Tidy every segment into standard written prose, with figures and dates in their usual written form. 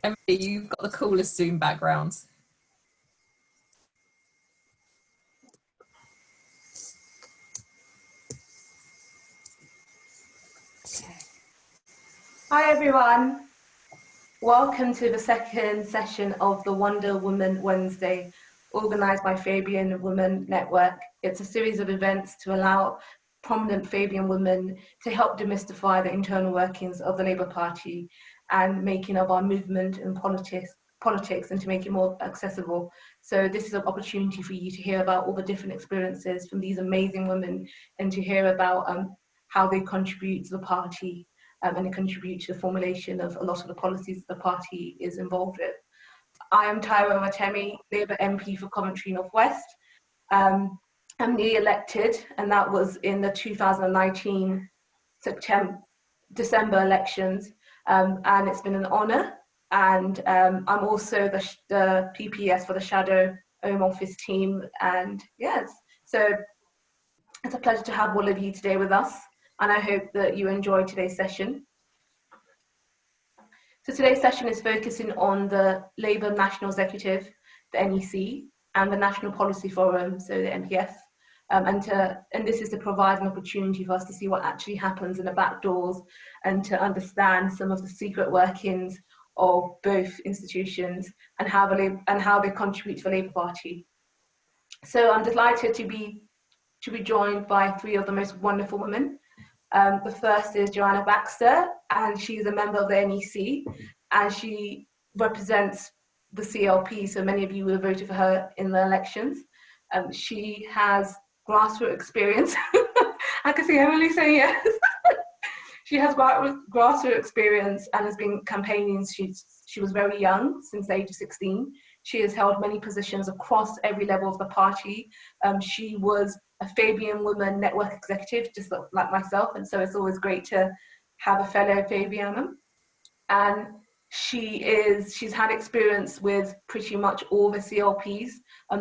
Emily, you've got the coolest Zoom background. Hi everyone, welcome to the second session of the Wonder Woman Wednesday, organised by Fabian Women Network. It's a series of events to allow prominent Fabian women to help demystify the internal workings of the Labour Party and making of our movement and politics and to make it more accessible. So this is an opportunity for you to hear about all the different experiences from these amazing women and to hear about how they contribute to the party and contribute to the formulation of a lot of the policies the party is involved with. I am Taiwo Watemi, Labour MP for Coventry North West. I'm newly elected, and that was in the 2019 December elections, and it's been an honour. And I'm also the PPS for the Shadow Home Office team, and yes, so it's a pleasure to have all of you today with us, and I hope that you enjoy today's session. So today's session is focusing on the Labour National Executive, the NEC, and the National Policy Forum, so the NPF, and this is to provide an opportunity for us to see what actually happens in the back doors and to understand some of the secret workings of both institutions and how they contribute to the Labour Party. So I'm delighted to be joined by three of the most wonderful women. The first is Joanna Baxter, and she's a member of the NEC, and she represents the CLP, so many of you will have voted for her in the elections. She has grassroots experience. I can see Emily saying yes. She has grassroots experience and has been campaigning. She was very young, since the age of 16. She has held many positions across every level of the party. She was a Fabian Women Network executive, just like myself, and so it's always great to have a fellow Fabiana. And she's had experience with pretty much all the CLPs.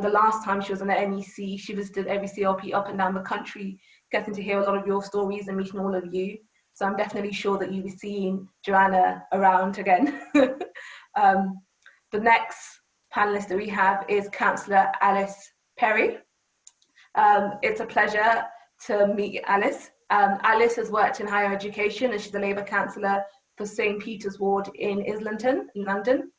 The last time she was on the NEC, she visited every CLP up and down the country, getting to hear a lot of your stories and meeting all of you. So I'm definitely sure that you'll be seeing Joanna around again. The next panelist that we have is Councillor Alice Perry. It's a pleasure to meet Alice. Alice has worked in higher education and she's a Labour councillor for St Peter's Ward in Islington, in London.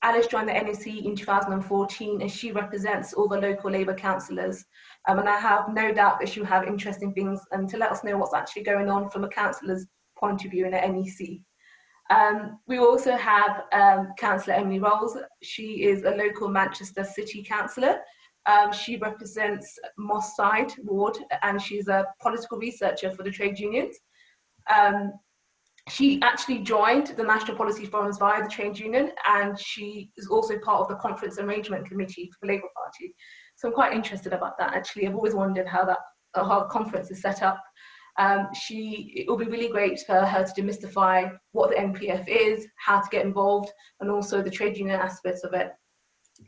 Alice joined the NEC in 2014 and she represents all the local Labour councillors. And I have no doubt that she'll have interesting things to let us know what's actually going on from a councillor's point of view in the NEC. We also have Councillor Emily Rolls. She is a local Manchester City councillor. She represents Moss Side Ward and she's a political researcher for the trade unions. She actually joined the National Policy Forums via the trade union, and she is also part of the Conference Arrangement Committee for the Labour Party. So I'm quite interested about that, actually. I've always wondered how the conference is set up. It will be really great for her to demystify what the NPF is, how to get involved, and also the trade union aspects of it.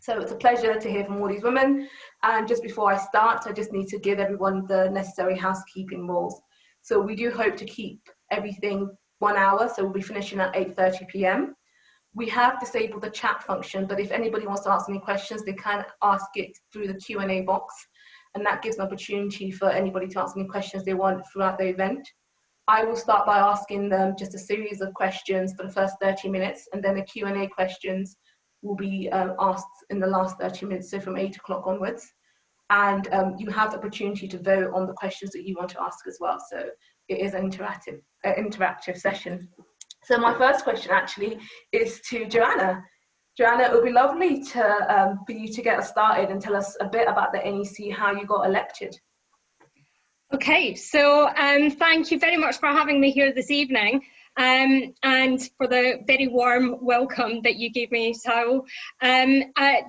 So it's a pleasure to hear from all these women. And just before I start, I just need to give everyone the necessary housekeeping rules. So we do hope to keep everything 1 hour, so we'll be finishing at 8:30 p.m. We have disabled the chat function, but if anybody wants to ask any questions, they can ask it through the Q&A box, and that gives an opportunity for anybody to ask any questions they want throughout the event. I will start by asking them just a series of questions for the first 30 minutes, and then the Q&A questions will be asked in the last 30 minutes, so from 8 o'clock onwards. And you have the opportunity to vote on the questions that you want to ask as well. So it is an interactive session. So my first question actually is to Joanna. Joanna, it would be lovely for you to get us started and tell us a bit about the NEC, how you got elected. Okay, so thank you very much for having me here this evening. And for the very warm welcome that you gave me, Tao.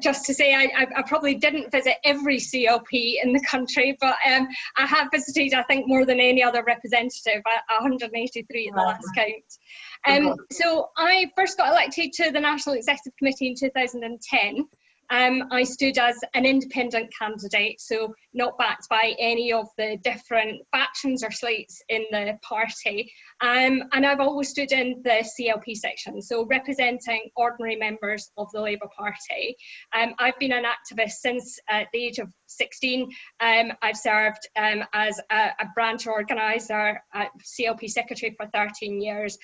Just to say, I probably didn't visit every CLP in the country, but I have visited, I think, more than any other representative, 183 at the last count. So I first got elected to the National Executive Committee in 2010. I stood as an independent candidate, so not backed by any of the different factions or slates in the party. And I've always stood in the CLP section, so representing ordinary members of the Labour Party. I've been an activist since the age of 16. I've served as a branch organiser, CLP secretary for 13 years,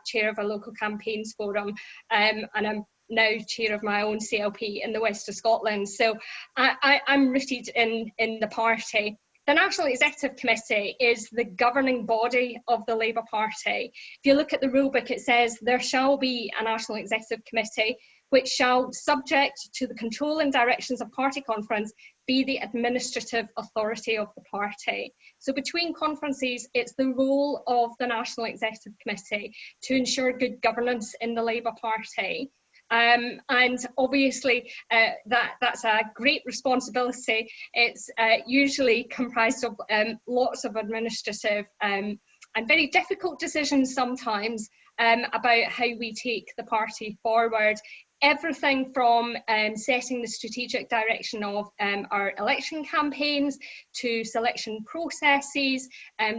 chair of a local campaigns forum, and I'm now chair of my own CLP in the west of Scotland. So I'm rooted in the party. The National Executive Committee is the governing body of the Labour Party. If you look at the rulebook, it says there shall be a National Executive Committee which shall, subject to the control and directions of party conference, be the administrative authority of the party. So between conferences, it's the role of the National Executive Committee to ensure good governance in the Labour Party. And obviously that's a great responsibility. It's usually comprised of lots of administrative and very difficult decisions sometimes about how we take the party forward. Everything from setting the strategic direction of our election campaigns to selection processes,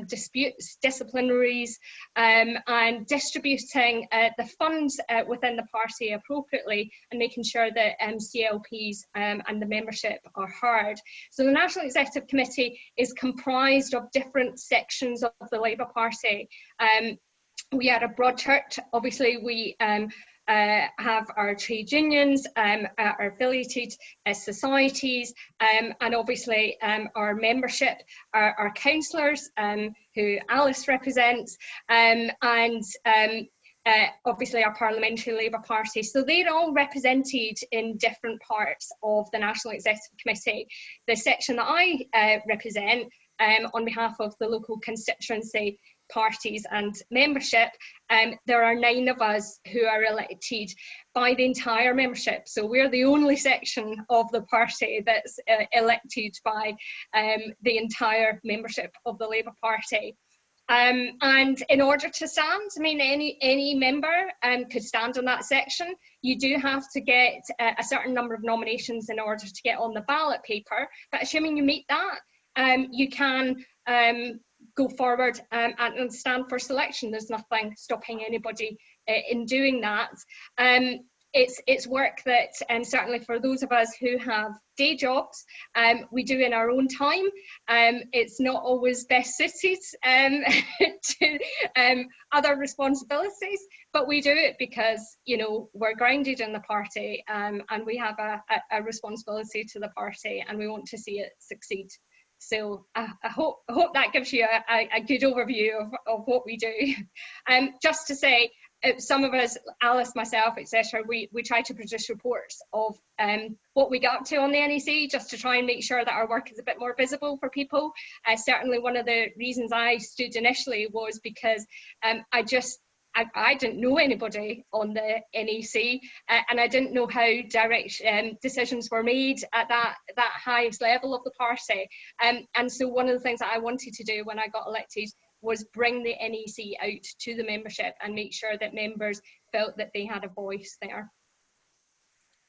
disputes, disciplinaries, and distributing the funds within the party appropriately and making sure that CLPs and the membership are heard. So the National Executive Committee is comprised of different sections of the Labour Party. We are a broad church. Obviously, we have our trade unions, our affiliated societies, and obviously our membership, our councillors, who Alice represents, and obviously our Parliamentary Labour Party. So they're all represented in different parts of the National Executive Committee. The section that I represent on behalf of the local constituency parties and membership, there are 9 of us who are elected by the entire membership. So we're the only section of the party that's elected by the entire membership of the Labour Party. And in order to stand, I mean, any member could stand on that section. You do have to get a certain number of nominations in order to get on the ballot paper, but assuming you meet that, you can go forward and stand for selection. There's nothing stopping anybody in doing that. It's work that certainly for those of us who have day jobs, we do in our own time. It's not always best suited to other responsibilities, but we do it because, you know, we're grounded in the party, and we have a responsibility to the party, and we want to see it succeed. So I hope that gives you a good overview of what we do. Just to say, some of us, Alice, myself, etc., we try to produce reports of what we got up to on the NEC, just to try and make sure that our work is a bit more visible for people. Certainly one of the reasons I stood initially was because I didn't know anybody on the NEC, and I didn't know how direct decisions were made at that highest level of the party. And so one of the things that I wanted to do when I got elected was bring the NEC out to the membership and make sure that members felt that they had a voice there.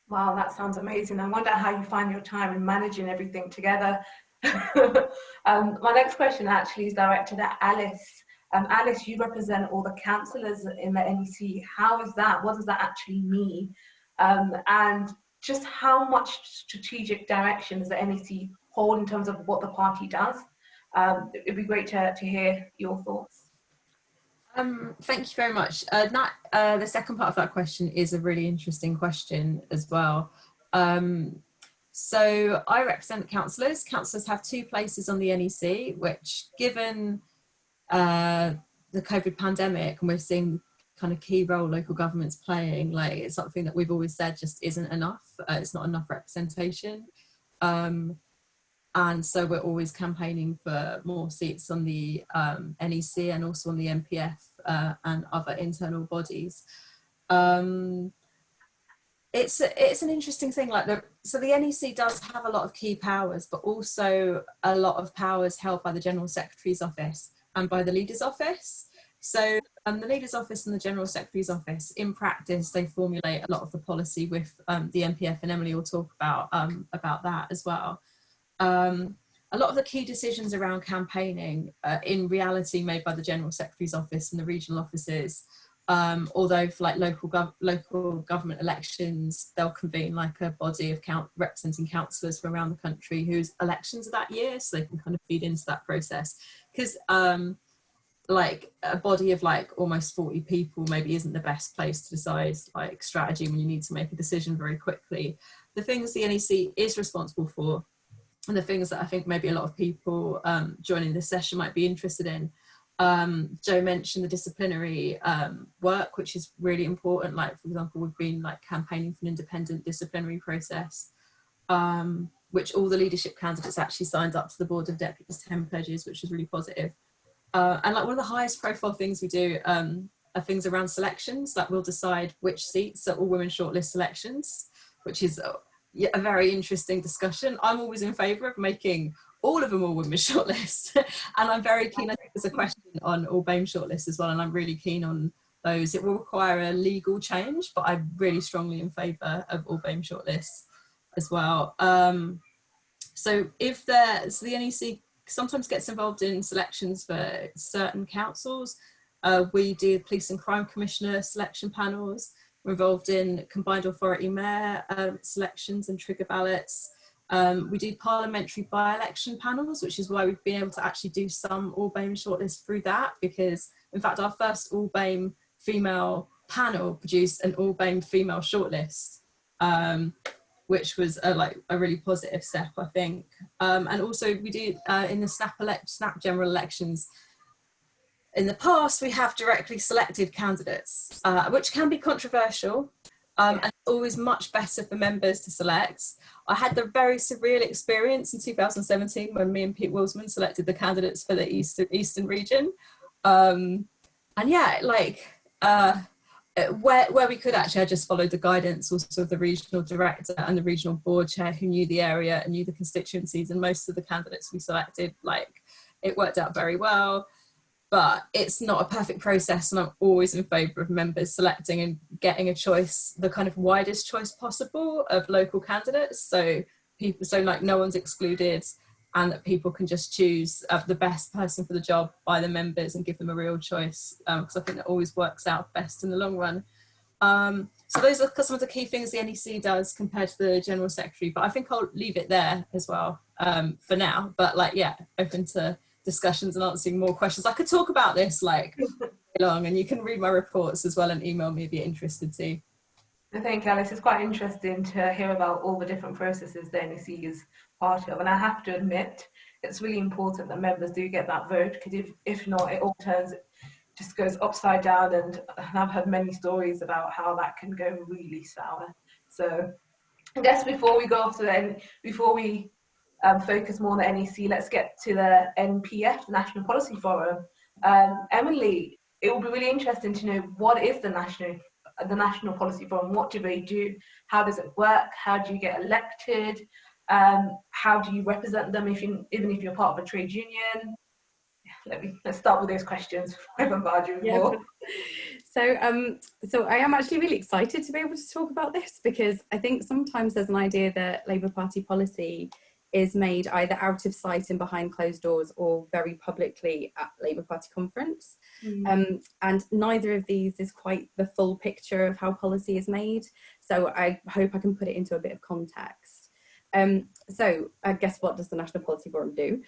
Wow, that sounds amazing. I wonder how you find your time in managing everything together. My next question actually is directed at Alice. Alice, you represent all the councillors in the NEC. How is that? What does that actually mean? And just how much strategic direction does the NEC hold in terms of what the party does? It'd be great to hear your thoughts. Thank you very much. The second part of that question is a really interesting question as well. So I represent councillors. Councillors have 2 places on the NEC, which, given the COVID pandemic, and we're seeing kind of key role local government's playing, like, it's something that we've always said just isn't enough. It's not enough representation. And so we're always campaigning for more seats on the NEC and also on the MPF and other internal bodies. It's an interesting thing. So the NEC does have a lot of key powers, but also a lot of powers held by the General Secretary's office and by the Leader's office. So the Leader's Office and the General Secretary's Office, in practice, they formulate a lot of the policy with the MPF, and Emily will talk about that as well. A lot of the key decisions around campaigning in reality made by the General Secretary's Office and the regional offices, although for like local government elections, they'll convene like a body of representing councillors from around the country whose elections are that year, so they can kind of feed into that process. Because like a body of like almost 40 people maybe isn't the best place to decide like strategy when you need to make a decision very quickly. The things the NEC is responsible for, and the things that I think maybe a lot of people joining this session might be interested in. Joe mentioned the disciplinary work, which is really important. Like, for example, we've been like campaigning for an independent disciplinary process, which all the leadership candidates actually signed up to the Board of Deputies 10 pledges, which was really positive. And like one of the highest profile things we do are things around selections, that will decide which seats are all women shortlist selections, which is a very interesting discussion. I'm always in favour of making all of them all women shortlists, and I'm very keen. I think there's a question on all BAME shortlists as well, and I'm really keen on those. It will require a legal change, but I'm really strongly in favour of all BAME shortlists as well. So the NEC sometimes gets involved in selections for certain councils. We do police and crime commissioner selection panels. We're involved in combined authority mayor selections and trigger ballots. We do parliamentary by-election panels, which is why we've been able to actually do some all BAME shortlists through that, because in fact our first all BAME female panel produced an all BAME female shortlist, which was a really positive step, I think. And also we do in the snap general elections, in the past, we have directly selected candidates, which can be controversial, and it's always much better for members to select. I had the very surreal experience in 2017 when me and Pete Wilsman selected the candidates for the Eastern region. And yeah, like where we could actually, I just followed the guidance also of the regional director and the regional board chair who knew the area and knew the constituencies, and most of the candidates we selected, like, it worked out very well. But it's not a perfect process, and I'm always in favour of members selecting and getting a choice, the kind of widest choice possible of local candidates, so like no one's excluded, and that people can just choose the best person for the job by the members and give them a real choice, because I think that always works out best in the long run. So those are some of the key things the NEC does compared to the General Secretary, but I think I'll leave it there as well for now. But like, yeah, open to discussions and answering more questions. I could talk about this like long, and you can read my reports as well and email me if you're interested too. I think, Alice, it's quite interesting to hear about all the different processes the NEC is part of, and I have to admit it's really important that members do get that vote, because if not, it all just goes upside down, and I've heard many stories about how that can go really sour. So I guess before we go off to before we focus more on the NEC, let's get to the NPF, the National Policy Forum. Emily, it will be really interesting to know, what is the National Policy Forum? What do they do? How does it work? How do you get elected? How do you represent them even if you're part of a trade union? Let's start with those questions before I bombard you with more. So I am actually really excited to be able to talk about this, because I think sometimes there's an idea that Labour Party policy is made either out of sight and behind closed doors, or very publicly at Labour Party conference. And neither of these is quite the full picture of how policy is made. So I hope I can put it into a bit of context. So I guess, what does the National Policy Forum do?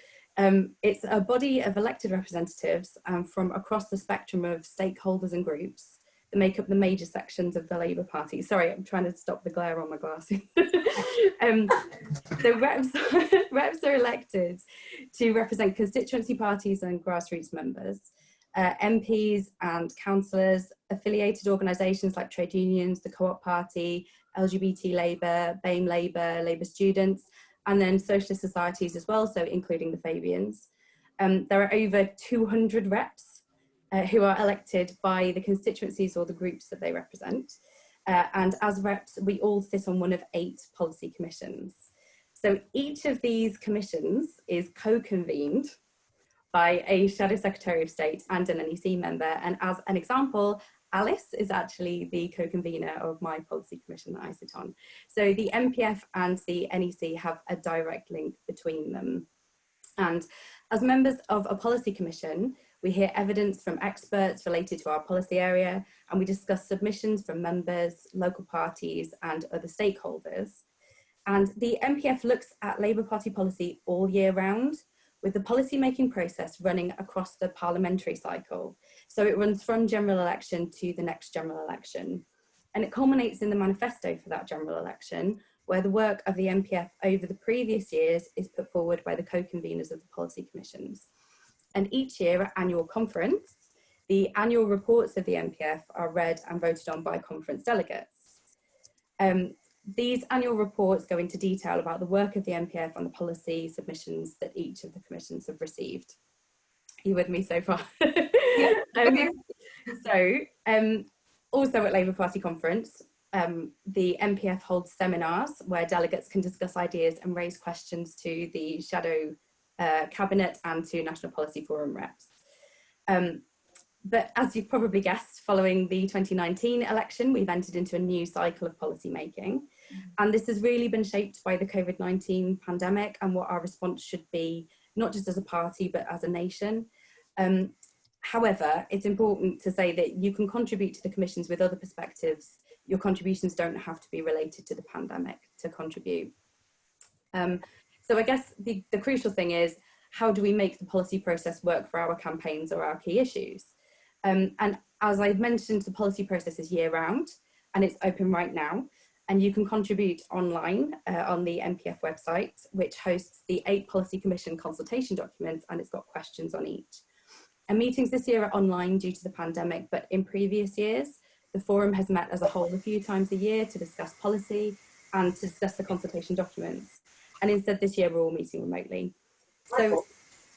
It's a body of elected representatives from across the spectrum of stakeholders and groups that make up the major sections of the Labour Party. Sorry, I'm trying to stop the glare on my glasses. So reps are elected to represent constituency parties and grassroots members, MPs and councillors, affiliated organisations like trade unions, the Co-op Party, LGBT Labour, BAME Labour, Labour students, and then socialist societies as well, so including the Fabians. There are over 200 reps who are elected by the constituencies or the groups that they represent. And as reps, we all sit on one of 8 policy commissions. So each of these commissions is co-convened by a Shadow Secretary of State and an NEC member. And as an example, Alice is actually the co-convener of my policy commission that I sit on. So the MPF and the NEC have a direct link between them. And as members of a policy commission, we hear evidence from experts related to our policy area, and we discuss submissions from members, local parties, and other stakeholders. And the MPF looks at Labour Party policy all year round, with the policy making process running across the parliamentary cycle. So it runs from general election to the next general election. And it culminates in the manifesto for that general election, where the work of the MPF over the previous years is put forward by the co-conveners of the policy commissions. And each year at annual conference, the annual reports of the MPF are read and voted on by conference delegates. These annual reports go into detail about the work of the MPF and the policy submissions that each of the commissions have received. Are you with me so far? Yeah. Also at Labour Party conference, the MPF holds seminars where delegates can discuss ideas and raise questions to the Shadow Cabinet and to National Policy Forum reps. But as you've probably guessed, following the 2019 election, we've entered into a new cycle of policy making. And this has really been shaped by the COVID-19 pandemic and what our response should be, not just as a party, but as a nation. However, it's important to say that you can contribute to the commissions with other perspectives. Your contributions don't have to be related to the pandemic to contribute. So I guess the crucial thing is, how do we make the policy process work for our campaigns or our key issues? And as I've mentioned, the policy process is year round and it's open right now. And you can contribute online on the MPF website, which hosts the 8 Policy Commission consultation documents, and it's got questions on each. And meetings this year are online due to the pandemic, but in previous years, the forum has met as a whole a few times a year to discuss policy and to discuss the consultation documents. And instead this year, we're all meeting remotely. So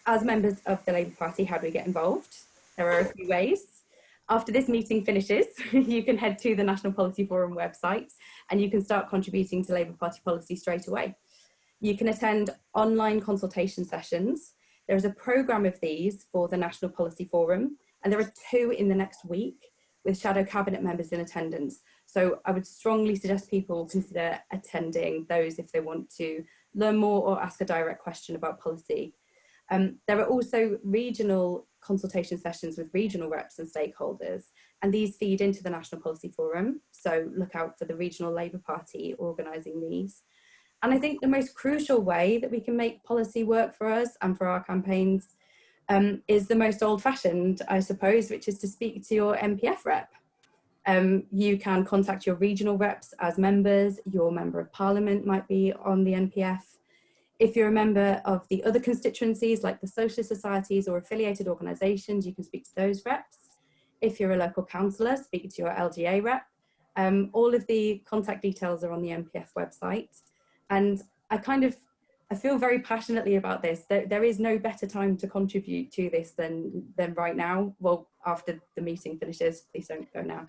as members of the Labour Party, how do we get involved? There are a few ways. After this meeting finishes, you can head to the National Policy Forum website and you can start contributing to Labour Party policy straight away. You can attend online consultation sessions. There's a programme of these for the National Policy Forum, and there are 2 in the next week with Shadow Cabinet members in attendance. So I would strongly suggest people consider attending those if they want to learn more or ask a direct question about policy. There are also regional consultation sessions with regional reps and stakeholders, and these feed into the National Policy Forum. So look out for the regional Labour Party organising these. And I think the most crucial way that we can make policy work for us and for our campaigns is the most old-fashioned, I suppose, which is to speak to your MPF rep. You can contact your regional reps as members. Your Member of Parliament might be on the MPF. If you're a member of the other constituencies, like the socialist societies or affiliated organisations, you can speak to those reps. If you're a local councillor, speak to your LGA rep. All of the contact details are on the MPF website. And I feel very passionately about this. There is no better time to contribute to this than right now. Well, after the meeting finishes, please don't go now.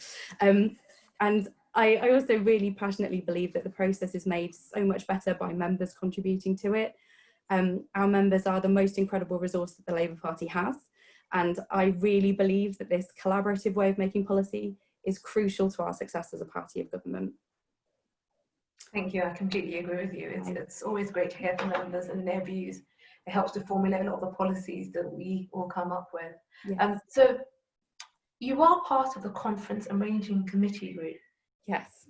And I also really passionately believe that the process is made so much better by members contributing to it. Our members are the most incredible resource that the Labour Party has. And I really believe that this collaborative way of making policy is crucial to our success as a party of government. Thank you, I completely agree with you. It's always great to hear from members and their views. It helps to formulate a lot of the policies that we all come up with. Yes. So you are part of the conference arranging committee group. Yes.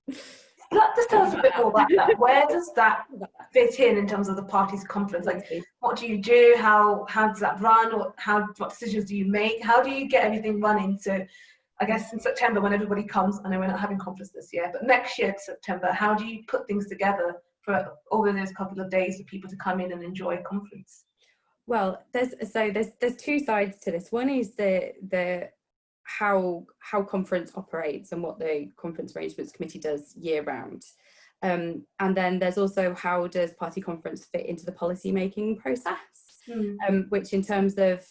Just tell us a bit more about that. Where does that fit in terms of the party's conference? Like, what do you do? How does that run? What decisions do you make? How do you get everything running? So I guess in September, when everybody comes, I know we're not having conference this year, but next year, September, how do you put things together for over those couple of days for people to come in and enjoy a conference? Well, there's 2 sides to this. One is the how conference operates and what the Conference Arrangements Committee does year round. And then there's also how does party conference fit into the policy making process, which in terms of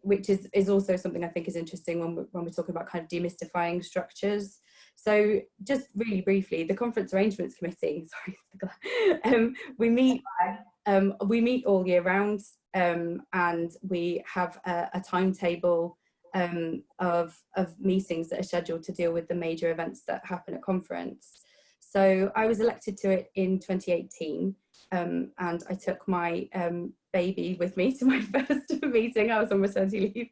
which is also something I think is interesting when we're talking about kind of demystifying structures. So just really briefly, the Conference Arrangements Committee, we meet all year round. and we have a timetable of meetings that are scheduled to deal with the major events that happen at conference. So I was elected to it in 2018, and I took my baby with me to my first meeting. I was on maternity leave,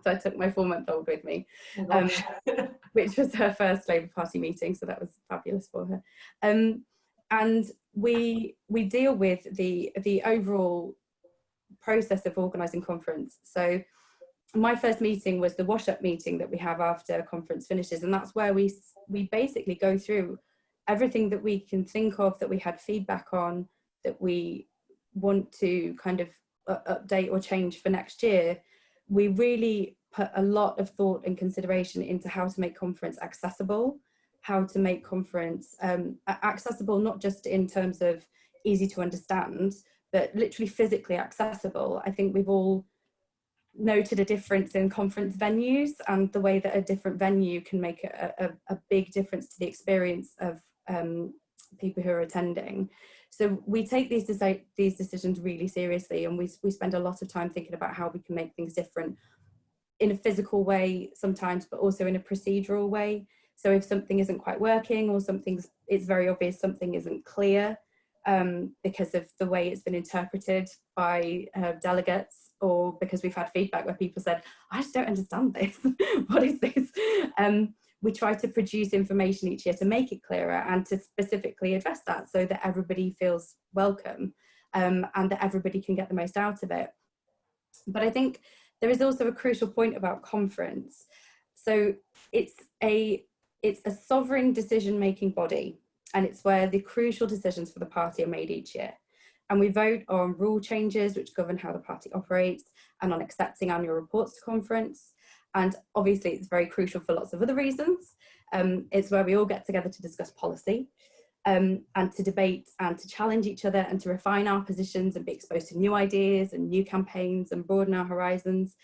so I took my 4-month-old with me, which was her first Labour Party meeting, so that was fabulous for her. And we deal with the overall process of organising conference. So my first meeting was the wash-up meeting that we have after conference finishes, and that's where we basically go through everything that we can think of, that we had feedback on, that we want to kind of update or change for next year. We really put a lot of thought and consideration into how to make conference accessible, how to make conference accessible, not just in terms of easy to understand, but literally physically accessible. I think we've all noted a difference in conference venues and the way that a different venue can make a big difference to the experience of people who are attending. So we take these decisions really seriously, and we spend a lot of time thinking about how we can make things different in a physical way sometimes, but also in a procedural way. So if something isn't quite working, or it's very obvious something isn't clear because of the way it's been interpreted by delegates, or because we've had feedback where people said, I just don't understand this, what is this? We try to produce information each year to make it clearer and to specifically address that, so that everybody feels welcome and that everybody can get the most out of it. But I think there is also a crucial point about conference. So it's a sovereign decision-making body, and it's where the crucial decisions for the party are made each year. And we vote on rule changes which govern how the party operates, and on accepting annual reports to conference. And obviously it's very crucial for lots of other reasons. It's where we all get together to discuss policy, and to debate and to challenge each other, and to refine our positions and be exposed to new ideas and new campaigns and broaden our horizons.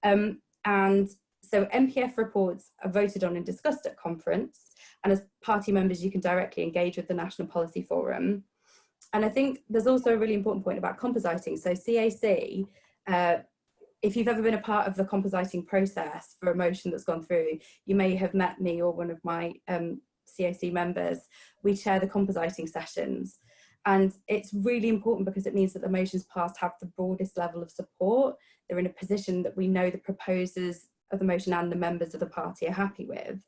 And so MPF reports are voted on and discussed at conference, and as party members you can directly engage with the National Policy Forum. And I think there's also a really important point about compositing. So CAC, if you've ever been a part of the compositing process for a motion that's gone through, you may have met me or one of my CAC members. We chair the compositing sessions, and it's really important because it means that the motions passed have the broadest level of support. They're in a position that we know the proposers of the motion and the members of the party are happy with.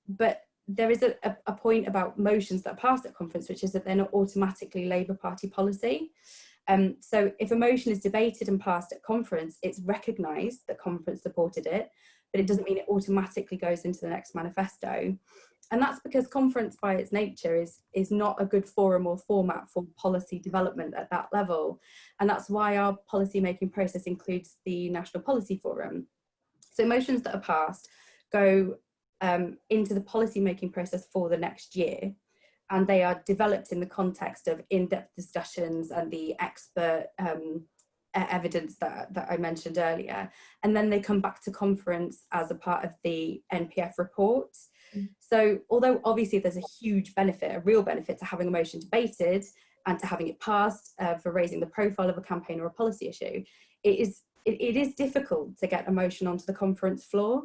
But there is a point about motions that are passed at conference, which is that they're not automatically Labour Party policy. So if a motion is debated and passed at conference, it's recognised that conference supported it, but it doesn't mean it automatically goes into the next manifesto. And that's because conference by its nature is not a good forum or format for policy development at that level. And that's why our policy making process includes the National Policy Forum. So motions that are passed go into the policy making process for the next year, and they are developed in the context of in-depth discussions and the expert evidence that I mentioned earlier. And then they come back to conference as a part of the NPF report. So although obviously there's a huge benefit, a real benefit to having a motion debated and to having it passed for raising the profile of a campaign or a policy issue, it is difficult to get a motion onto the conference floor.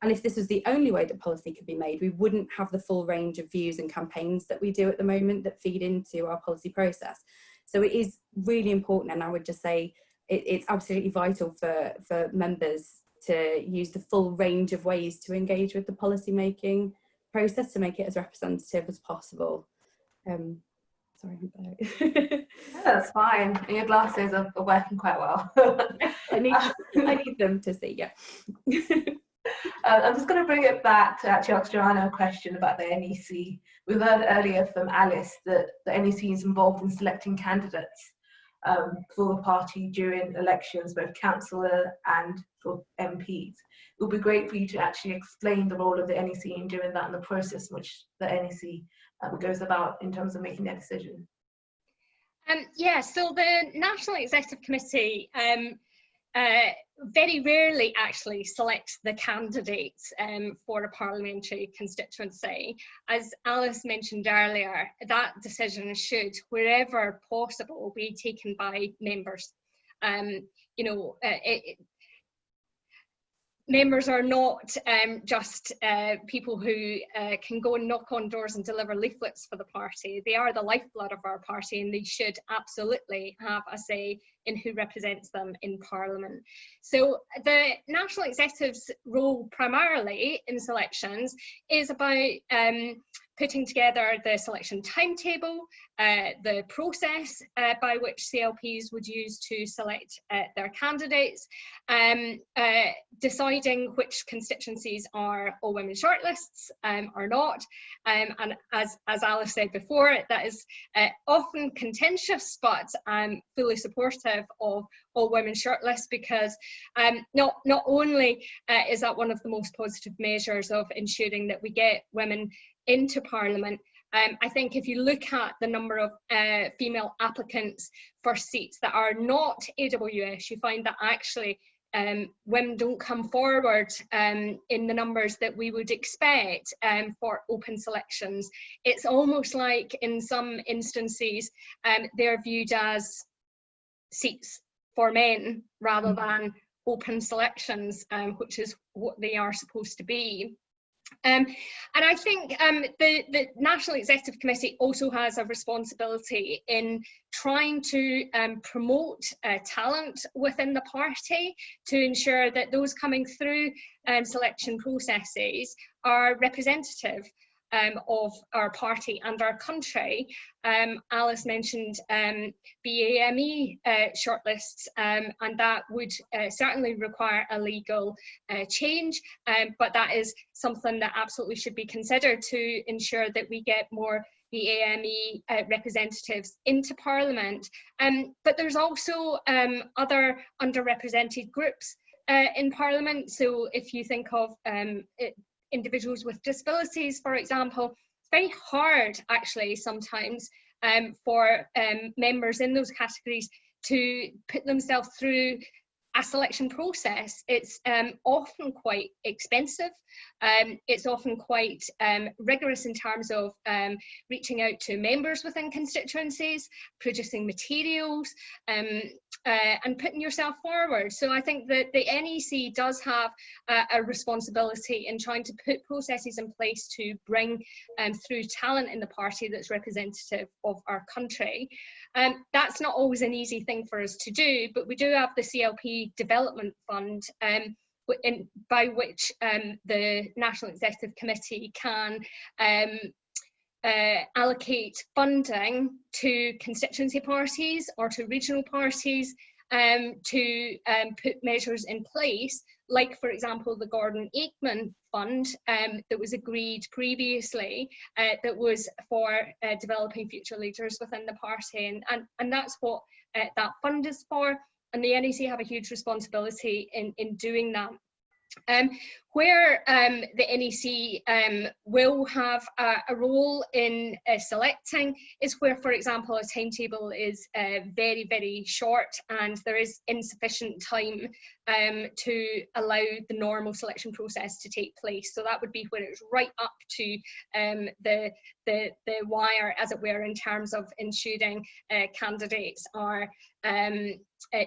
And if this was the only way that policy could be made, we wouldn't have the full range of views and campaigns that we do at the moment that feed into our policy process. So it is really important, and I would just say it's absolutely vital for members to use the full range of ways to engage with the policy making process to make it as representative as possible. Sorry, no, that's fine. Your glasses are working quite well. I need them to see, yeah. I'm just going to bring it back to actually ask Joanna a question about the NEC. We heard earlier from Alice that the NEC is involved in selecting candidates for the party during elections, both councillor and for MPs. It would be great for you to actually explain the role of the NEC in doing that and the process in which the NEC goes about in terms of making their decision. Yeah, so the National Executive Committee very rarely actually selects the candidates for a parliamentary constituency. As Alice mentioned earlier, that decision should, wherever possible, be taken by members. you know, members are not just people who can go and knock on doors and deliver leaflets for the party. They are the lifeblood of our party, and they should absolutely have a say in who represents them in Parliament. So the National Executive's role primarily in selections is about putting together the selection timetable, the process by which CLPs would use to select their candidates, deciding which constituencies are all women shortlists or not. And as Alice said before, that is often contentious, but I'm fully supportive of all women shortlists, because not only is that one of the most positive measures of ensuring that we get women into Parliament. I think if you look at the number of female applicants for seats that are not AWS, you find that actually women don't come forward in the numbers that we would expect for open selections. It's almost like in some instances they're viewed as seats for men rather than open selections, which is what they are supposed to be. And I think the National Executive Committee also has a responsibility in trying to promote talent within the party to ensure that those coming through selection processes are representative of our party and our country. Alice mentioned BAME shortlists, and that would certainly require a legal change, but that is something that absolutely should be considered to ensure that we get more BAME representatives into Parliament. But there's also other underrepresented groups in Parliament. So if you think of individuals with disabilities, for example, it's very hard actually sometimes for members in those categories to put themselves through a selection process. It's often quite expensive. It's often quite rigorous in terms of reaching out to members within constituencies, producing materials, and putting yourself forward. So I think that the NEC does have a responsibility in trying to put processes in place to bring through talent in the party that's representative of our country. That's not always an easy thing for us to do, but we do have the CLP Development Fund, by which the National Executive Committee can allocate funding to constituency parties or to regional parties to put measures in place, like, for example, the Gordon Aikman Fund that was agreed previously, that was for developing future leaders within the party, and that's what that fund is for, and the NEC have a huge responsibility in doing that. Where the NEC will have a role in selecting is where, for example, a timetable is very, very short and there is insufficient time to allow the normal selection process to take place. So that would be when it's right up to the wire, as it were, in terms of ensuring candidates are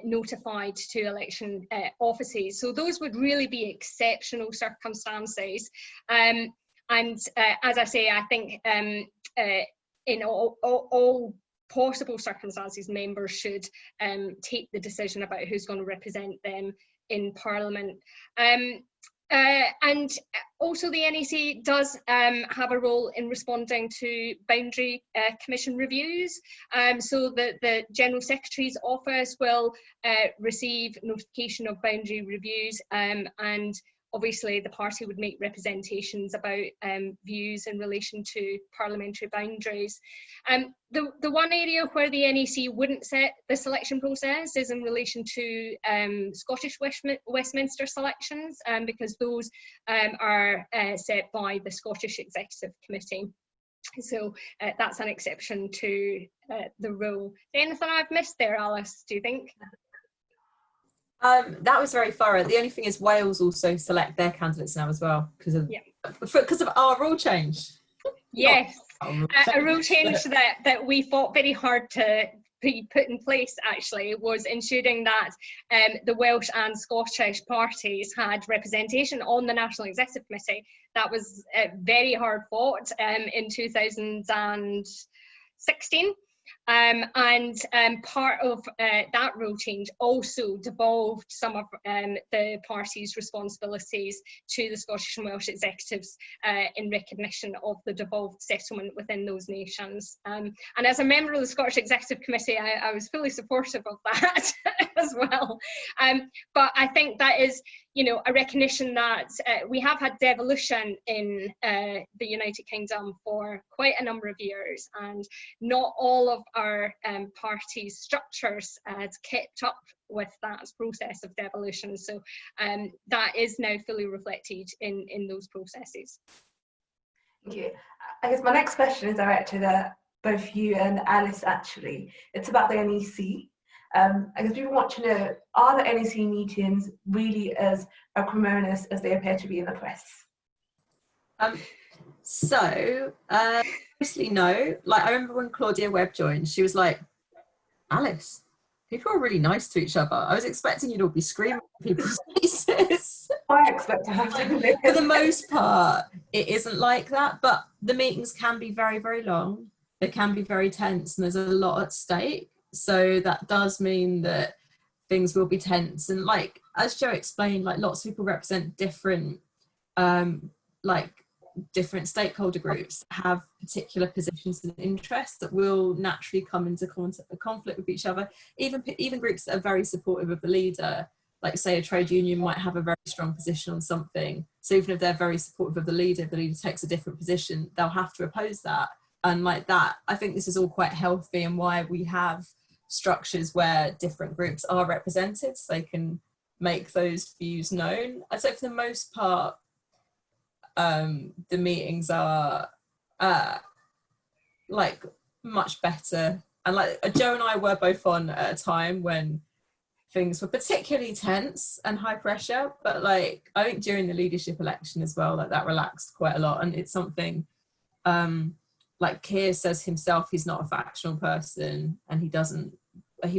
notified to election offices. So those would really be exceptional circumstances. And as I say, I think in all possible circumstances, members should take the decision about who's going to represent them in Parliament. And also the NEC does have a role in responding to boundary commission reviews. So the General Secretary's office will receive notification of boundary reviews, and obviously the party would make representations about views in relation to parliamentary boundaries. The one area where the NEC wouldn't set the selection process is in relation to Scottish Westminster selections, because those are set by the Scottish Executive Committee. So that's an exception to the rule. Anything I've missed there, Alice, do you think? That was very thorough. The only thing is Wales also select their candidates now as well because of our rule change. Yes, a rule change that we fought very hard to be put in place actually was ensuring that the Welsh and Scottish parties had representation on the National Executive Committee. That was very hard fought in 2016. Part of that rule change also devolved some of the party's responsibilities to the Scottish and Welsh executives in recognition of the devolved settlement within those nations. And as a member of the Scottish Executive Committee, I was fully supportive of that as well. But I think that is, you know, a recognition that we have had devolution in the United Kingdom for quite a number of years, and not all of our party structures had kept up with that process of devolution. So that is now fully reflected in those processes. Thank you. I guess my next question is directed at both you and Alice, actually. It's about the NEC. I guess people want to know, are the NEC meetings really as acrimonious as they appear to be in the press? Mostly no. Like, I remember when Claudia Webb joined, she was like, Alice, people are really nice to each other. I was expecting you'd all be screaming in people's faces. I expect to have to. For the most part, it isn't like that, but the meetings can be very, very long. They can be very tense, and there's a lot at stake. So that does mean that things will be tense. And like, as Joe explained, like lots of people represent different, different stakeholder groups, have particular positions and interests that will naturally come into conflict with each other. Even groups that are very supportive of the leader, like say a trade union might have a very strong position on something. So even if they're very supportive of the leader, if the leader takes a different position, they'll have to oppose that. And like that, I think this is all quite healthy, and why we have structures where different groups are represented so they can make those views known. I'd say for the most part, the meetings are like much better. And like Joe and I were both on at a time when things were particularly tense and high pressure, but like I think during the leadership election as well, like that relaxed quite a lot. And it's something like Keir says himself, he's not a factional person, and he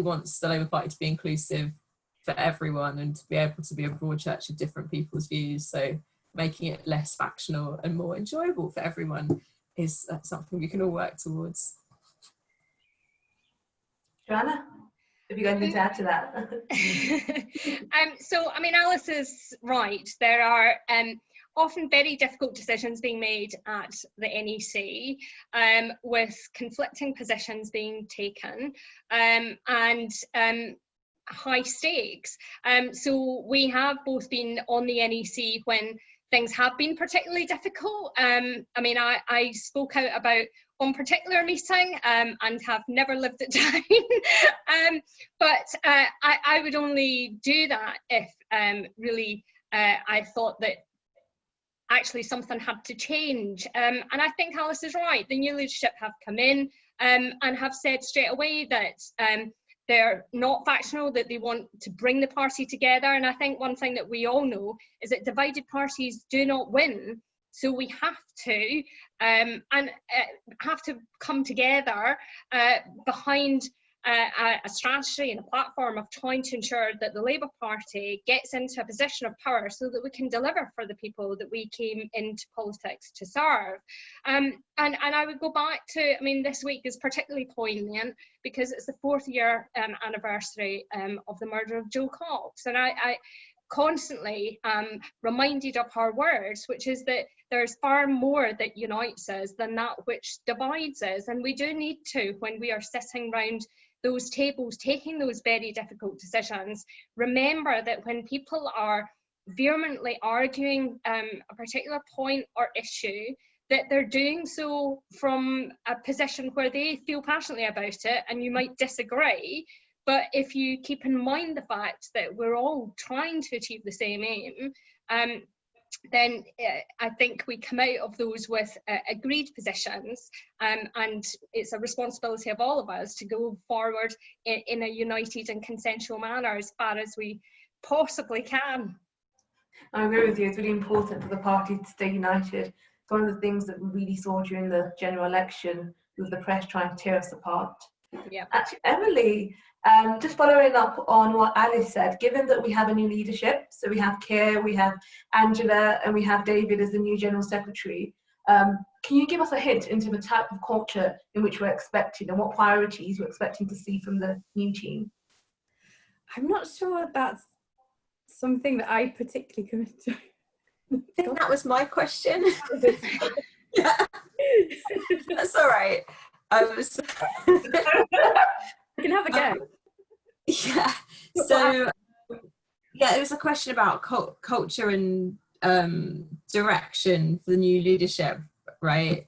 wants the Labour Party to be inclusive for everyone and to be able to be a broad church of different people's views. So making it less factional and more enjoyable for everyone is something we can all work towards. Joanna, have you got anything to add to that? So, I mean, Alice is right. There are often very difficult decisions being made at the NEC, with conflicting positions being taken, and high stakes. So we have both been on the NEC when things have been particularly difficult. I mean, I spoke out about one particular meeting and have never lived it down. But I would only do that if really I thought that actually something had to change. And I think Alice is right. The new leadership have come in and have said straight away that they're not factional, that they want to bring the party together. And I think one thing that we all know is that divided parties do not win. So we have to have to come together behind a strategy and a platform of trying to ensure that the Labour Party gets into a position of power so that we can deliver for the people that we came into politics to serve. And I would go back to, I mean, this week is particularly poignant because it's the 4th year anniversary of the murder of Jo Cox. And I constantly reminded of her words, which is that there's far more that unites us than that which divides us. And we do need to, when we are sitting round those tables taking those very difficult decisions, remember that when people are vehemently arguing a particular point or issue, that they're doing so from a position where they feel passionately about it and you might disagree. But if you keep in mind the fact that we're all trying to achieve the same aim, then I think we come out of those with agreed positions, and it's a responsibility of all of us to go forward in a united and consensual manner as far as we possibly can. I agree with you. It's really important for the party to stay united. It's one of the things that we really saw during the general election with the press trying to tear us apart. Yeah. Actually, Emily, just following up on what Alice said, given that we have a new leadership, so we have Keir, we have Angela, and we have David as the new General Secretary, can you give us a hint into the type of culture in which we're expecting and what priorities we're expecting to see from the new team? I'm not sure that's something that I particularly could enjoy. I think that was my question. Yeah. That's all right. So, You can have a go. yeah. So, yeah, it was a question about culture and direction for the new leadership, right?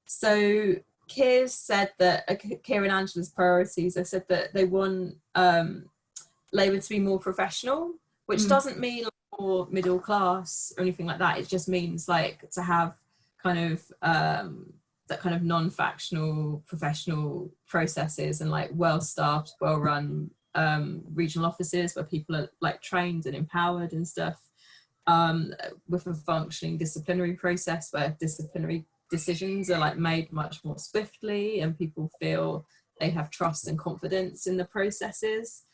So Keir said that, Keir and Angela's priorities, they said that they want Labour to be more professional, which doesn't mean more middle class or anything like that. It just means like to have kind of that kind of non-factional professional processes and like well-staffed, well-run regional offices where people are like trained and empowered and stuff, with a functioning disciplinary process where disciplinary decisions are like made much more swiftly and people feel they have trust and confidence in the processes.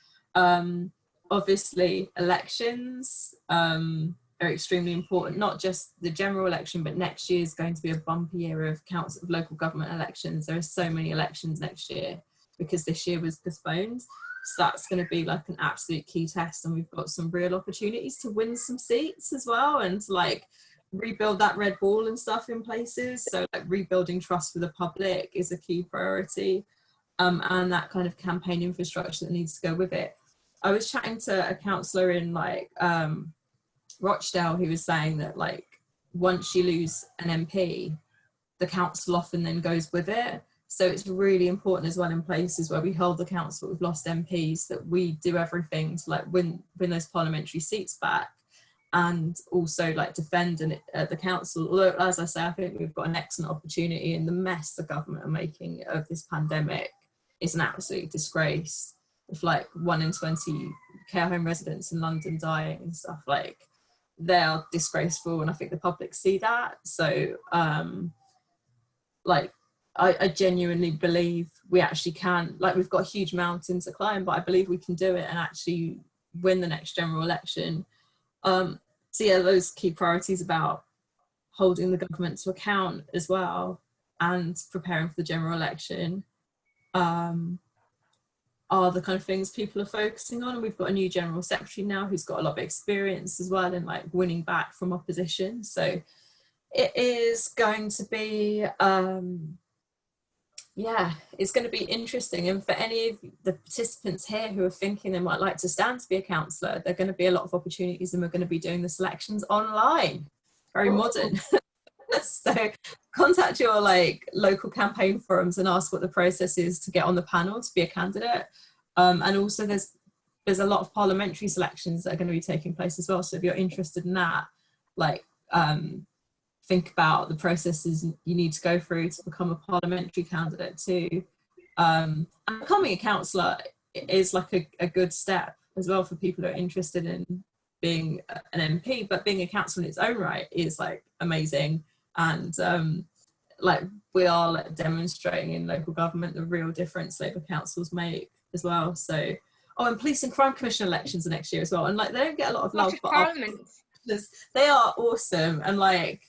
Obviously elections are extremely important, not just the general election, but next year is going to be a bumpy year of council of local government elections. There are so many elections next year because this year was postponed. So that's going to be like an absolute key test, and we've got some real opportunities to win some seats as well and to like rebuild that red wall and stuff in places. So like rebuilding trust with the public is a key priority, and that kind of campaign infrastructure that needs to go with it. I was chatting to a councillor in like Rochdale who was saying that like once you lose an MP, the council often then goes with it. So it's really important as well in places where we hold the council, we've lost MPs, that we do everything to like win those parliamentary seats back and also like defend the council. Although, as I say, I think we've got an excellent opportunity, and the mess the government are making of this pandemic is an absolute disgrace. With like 1 in 20 care home residents in London dying and stuff, like they are disgraceful, and I think the public see that. So like I genuinely believe we actually can, like we've got huge mountains to climb, but I believe we can do it and actually win the next general election. So yeah, those key priorities about holding the government to account as well and preparing for the general election are the kind of things people are focusing on. And we've got a new general secretary now who's got a lot of experience as well in like winning back from opposition. So it is going to be, yeah, it's going to be interesting. And for any of the participants here who are thinking they might like to stand to be a councillor, there are going to be a lot of opportunities, and we're going to be doing the selections online. Very modern. So contact your like local campaign forums and ask what the process is to get on the panel to be a candidate. And also there's a lot of parliamentary selections that are going to be taking place as well. So if you're interested in that, like think about the processes you need to go through to become a parliamentary candidate too. And becoming a councillor is like a good step as well for people who are interested in being an MP, but being a councillor in its own right is like amazing. And like we are like demonstrating in local government the real difference Labour councils make as well. So and Police and Crime Commission elections are next year as well, and like they don't get a lot of love, but they are awesome, and like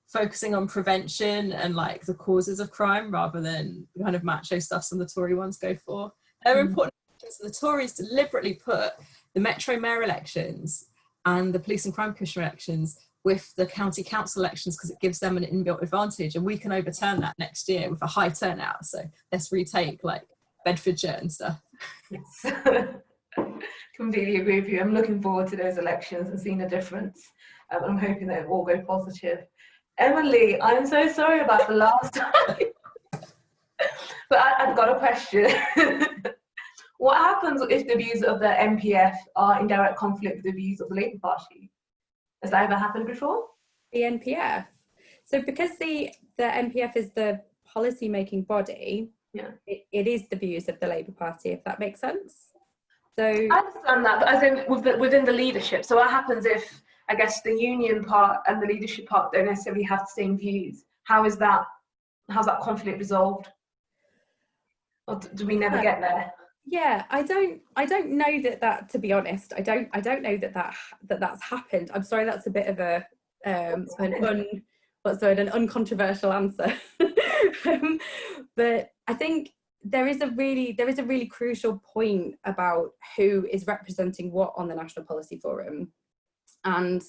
focusing on prevention and like the causes of crime rather than the kind of macho stuff some of the Tory ones go for. They're important. The Tories deliberately put the Metro Mayor elections and the Police and Crime Commission elections with the county council elections because it gives them an inbuilt advantage, and we can overturn that next year with a high turnout. So let's retake like Bedfordshire and stuff. Yes. Completely agree with you. I'm looking forward to those elections and seeing the difference. I'm hoping that it will go positive. Emily, I'm so sorry about the last time, but I've got a question. What happens if the views of the MPF are in direct conflict with the views of the Labour Party? Has that ever happened before? The NPF. So because the NPF is the policy making body, yeah, it is the views of the Labour Party, if that makes sense. So I understand that, but as in within the leadership. So what happens if, I guess, the union part and the leadership part don't necessarily have the same views? How's that conflict resolved? Or do we never get there? Yeah, I don't know that, to be honest, I don't know that's happened. I'm sorry, that's a bit of a an uncontroversial answer. But I think there is a really crucial point about who is representing what on the National Policy Forum, and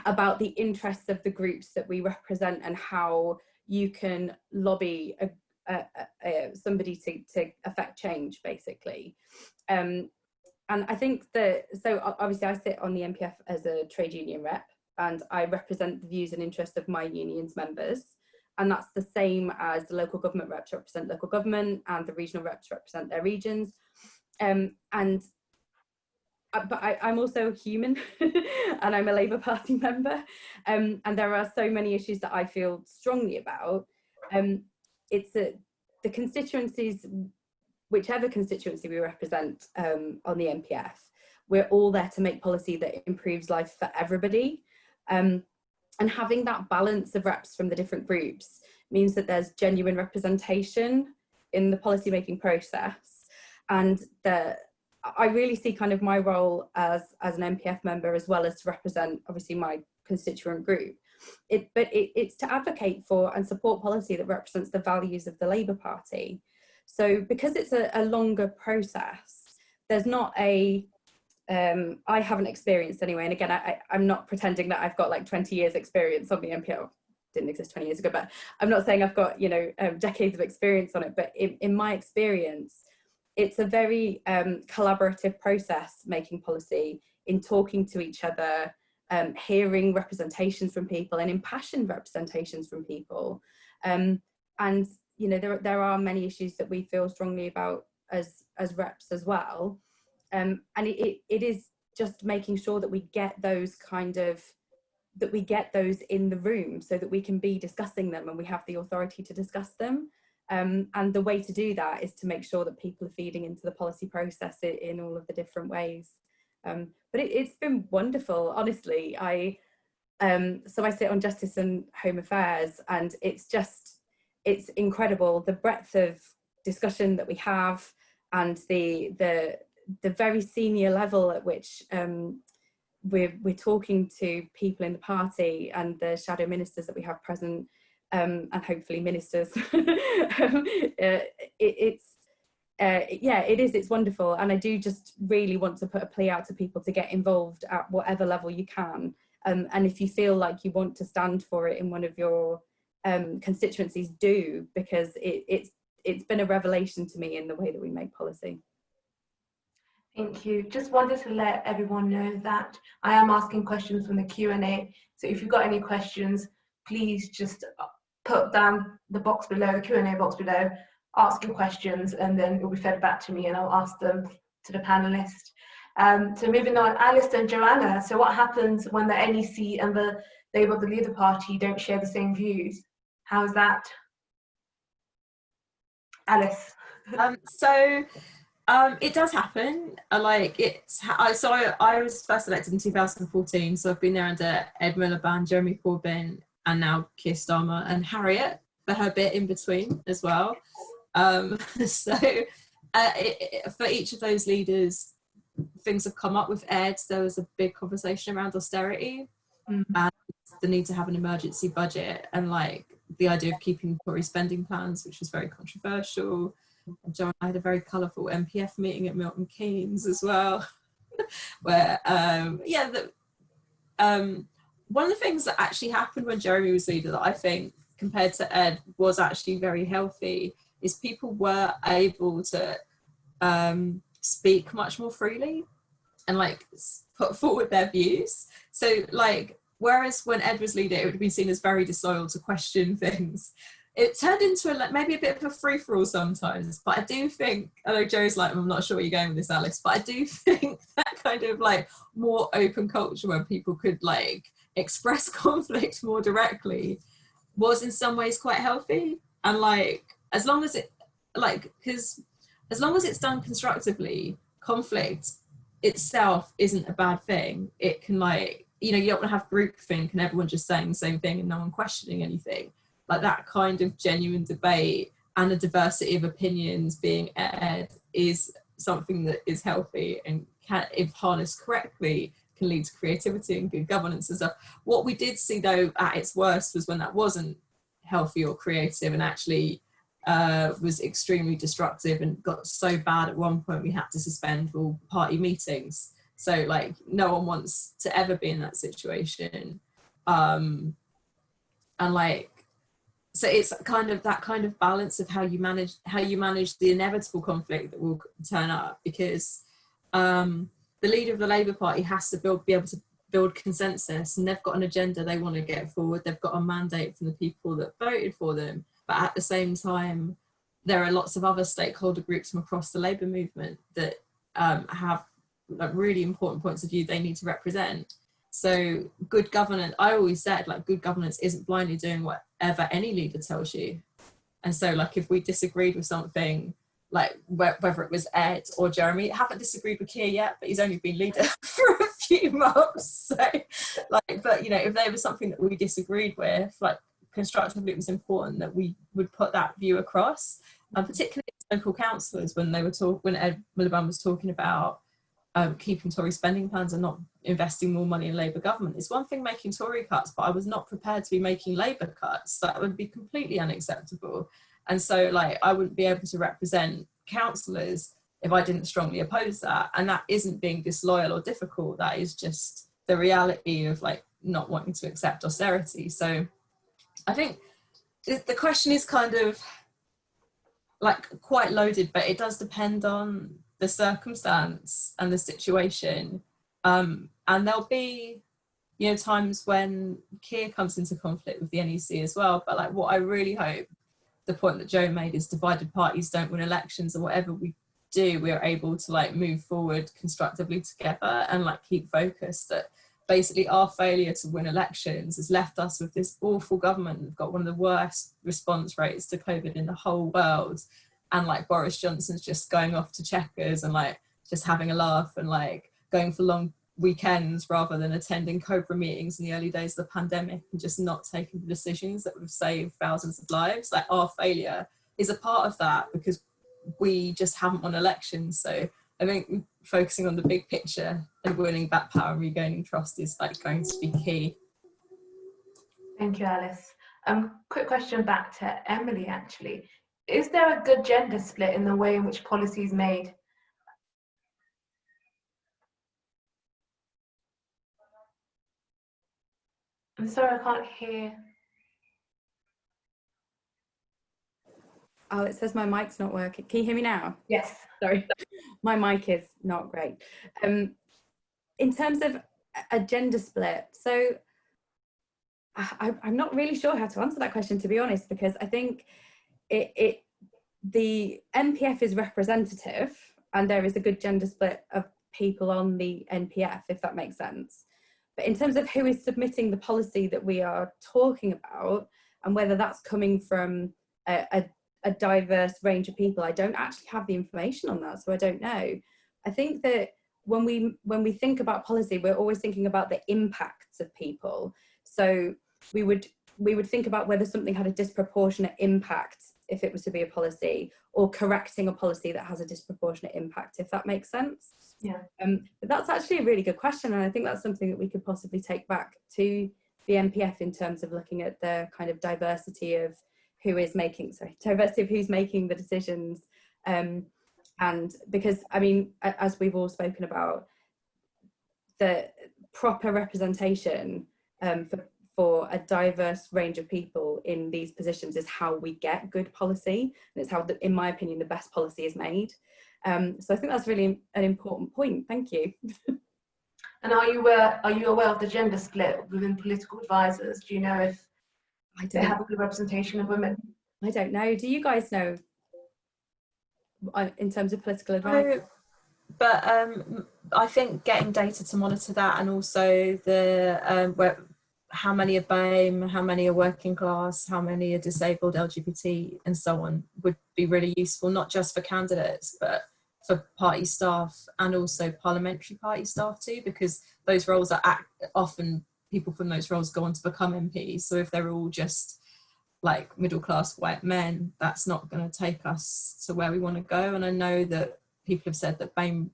about the interests of the groups that we represent, and how you can lobby somebody to affect change, basically. And I think that, so obviously I sit on the NPF as a trade union rep, and I represent the views and interests of my union's members. And that's the same as the local government reps represent local government, and the regional reps represent their regions. But I'm also human, and I'm a Labour Party member, and there are so many issues that I feel strongly about. The constituencies, whichever constituency we represent on the NPF, we're all there to make policy that improves life for everybody. And having that balance of reps from the different groups means that there's genuine representation in the policymaking process, and I really see kind of my role as an NPF member, as well as to represent obviously my constituent group. It's to advocate for and support policy that represents the values of the Labour Party. So because it's a longer process, there's not I haven't experienced anyway, and again, I'm not pretending that I've got like 20 years experience on the NPF. Didn't exist 20 years ago, but I'm not saying I've got, decades of experience on it, but in my experience, it's a very collaborative process, making policy, in talking to each other, hearing representations from people, and impassioned representations from people. And there are many issues that we feel strongly about as reps as well. And it is just making sure that we get those in the room, so that we can be discussing them and we have the authority to discuss them. And the way to do that is to make sure that people are feeding into the policy process in all of the different ways. But it's been wonderful, honestly. So I sit on Justice and Home Affairs, and it's incredible, the breadth of discussion that we have, and the very senior level at which we're talking to people in the party, and the shadow ministers that we have present, and hopefully ministers. It's wonderful, and I do just really want to put a plea out to people to get involved at whatever level you can, and if you feel like you want to stand for it in one of your constituencies, do, because it's been a revelation to me in the way that we make policy. Thank you. Just wanted to let everyone know that I am asking questions from the Q&A, so if you've got any questions, please just put down the box below, the Q&A box below, ask your questions, and then it will be fed back to me, and I'll ask them to the panelists. So moving on, Alice and Joanna, so what happens when the NEC and the Labour of the Labour Party don't share the same views? How's that? Alice? It does happen. I was first elected in 2014, so I've been there under Ed Miliband, Jeremy Corbyn, and now Keir Starmer, and Harriet for her bit in between as well. For each of those leaders, things have come up. With Ed, there was a big conversation around austerity, and the need to have an emergency budget, and like the idea of keeping Tory spending plans, which was very controversial. And John, I had a very colourful NPF meeting at Milton Keynes as well, where one of the things that actually happened when Jeremy was leader that I think, compared to Ed, was actually very healthy, is people were able to speak much more freely and like put forward their views. So like, whereas when Ed was leader, it would have been seen as very disloyal to question things. It turned into maybe a bit of a free-for-all sometimes, but I do think, I know Joe's like, I'm not sure where you're going with this, Alice, but I do think that kind of like more open culture where people could like express conflict more directly was in some ways quite healthy. And like, as long as it's done constructively, conflict itself isn't a bad thing. It can like, you don't want to have groupthink and everyone just saying the same thing and no one questioning anything. Like that kind of genuine debate and a diversity of opinions being aired is something that is healthy and can, if harnessed correctly, can lead to creativity and good governance and stuff. What we did see though at its worst was when that wasn't healthy or creative and actually was extremely destructive and got so bad at one point we had to suspend all party meetings. So like no one wants to ever be in that situation. And like, so it's kind of that kind of balance of how you manage the inevitable conflict that will turn up, because the leader of the Labour Party has to be able to build consensus, and they've got an agenda they want to get forward. They've got a mandate from the people that voted for them. But at the same time, there are lots of other stakeholder groups from across the Labour movement that have like really important points of view they need to represent. So good governance, I always said, like, good governance isn't blindly doing whatever any leader tells you. And so like if we disagreed with something, like whether it was Ed or Jeremy, I haven't disagreed with Keir yet, but he's only been leader for a few months. So like, but you know, if there was something that we disagreed with, like constructively, it was important that we would put that view across, and particularly local councillors when Ed Miliband was talking about keeping Tory spending plans and not investing more money in Labour government. It's one thing making Tory cuts, but I was not prepared to be making Labour cuts. That would be completely unacceptable. And so like I wouldn't be able to represent councillors if I didn't strongly oppose that. And that isn't being disloyal or difficult. That is just the reality of like not wanting to accept austerity. So I think the question is kind of like quite loaded, but it does depend on the circumstance and the situation. And there'll be, you know, times when Keir comes into conflict with the NEC as well. But like what I really hope, the point that Joe made, is divided parties don't win elections, and whatever we do, we're able to like move forward constructively together and like keep focused. That basically our failure to win elections has left us with this awful government. We've got one of the worst response rates to COVID in the whole world. And like Boris Johnson's just going off to Chequers and like just having a laugh and like going for long weekends rather than attending Cobra meetings in the early days of the pandemic and just not taking the decisions that would have saved thousands of lives. Like our failure is a part of that because we just haven't won elections. So I think focusing on the big picture and winning back power and regaining trust is like going to be key. Thank you, Alice. Quick question back to Emily, actually. Is there a good gender split in the way in which policy is made? I'm sorry, I can't hear. Oh, it says my mic's not working. Can you hear me now? Yes. Sorry, my mic is not great. In terms of a gender split, so I'm not really sure how to answer that question, to be honest, because I think the NPF is representative and there is a good gender split of people on the NPF, if that makes sense. But in terms of who is submitting the policy that we are talking about and whether that's coming from a diverse range of people, I don't actually have the information on that, so I don't know. I think that when we think about policy, we're always thinking about the impacts of people. So we would think about whether something had a disproportionate impact if it was to be a policy, or correcting a policy that has a disproportionate impact, if that makes sense. Yeah. But that's actually a really good question, and I think that's something that we could possibly take back to the NPF in terms of looking at the kind of diversity of who's making the decisions. And because, I mean, as we've all spoken about, the proper representation for a diverse range of people in these positions is how we get good policy, and it's how, in my opinion, the best policy is made. So I think that's really an important point. Thank you. And are you aware of the gender split within political advisors? Do you know if they have a good representation of women? I don't know. Do you guys know in terms of political advice? But I think getting data to monitor that, and also the how many are BAME, how many are working class, how many are disabled, LGBT, and so on, would be really useful, not just for candidates, but for party staff and also parliamentary party staff too, because those roles are often people from those roles go on to become MPs. So if they're all just like middle class white men, that's not going to take us to where we want to go. And I know that people have said that BAME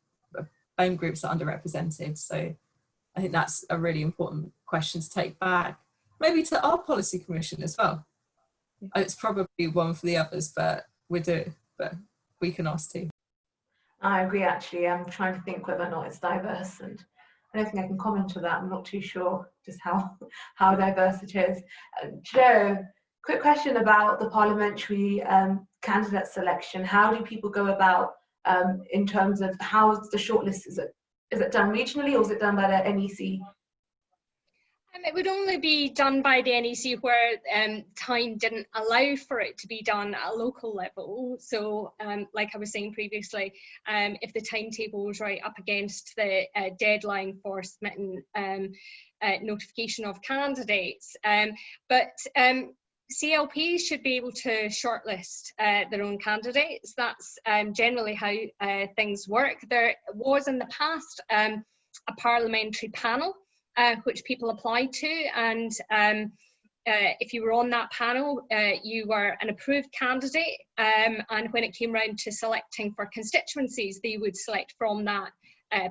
groups are underrepresented. So I think that's a really important question to take back, maybe to our policy commission as well. It's probably one for the others, but we can ask too. I agree, actually. I'm trying to think whether or not it's diverse, and I don't think I can comment to that. I'm not too sure just how diverse it is. Joe, quick question about the parliamentary candidate selection. How do people go about in terms of how the shortlist is it done regionally, or is it done by the NEC? It would only be done by the NEC where time didn't allow for it to be done at a local level. So like I was saying previously, if the timetable was right up against the deadline for submitting notification of candidates. But CLPs should be able to shortlist their own candidates. That's generally how things work. There was in the past a parliamentary panel which people applied to, and if you were on that panel, you were an approved candidate, and when it came round to selecting for constituencies, they would select from that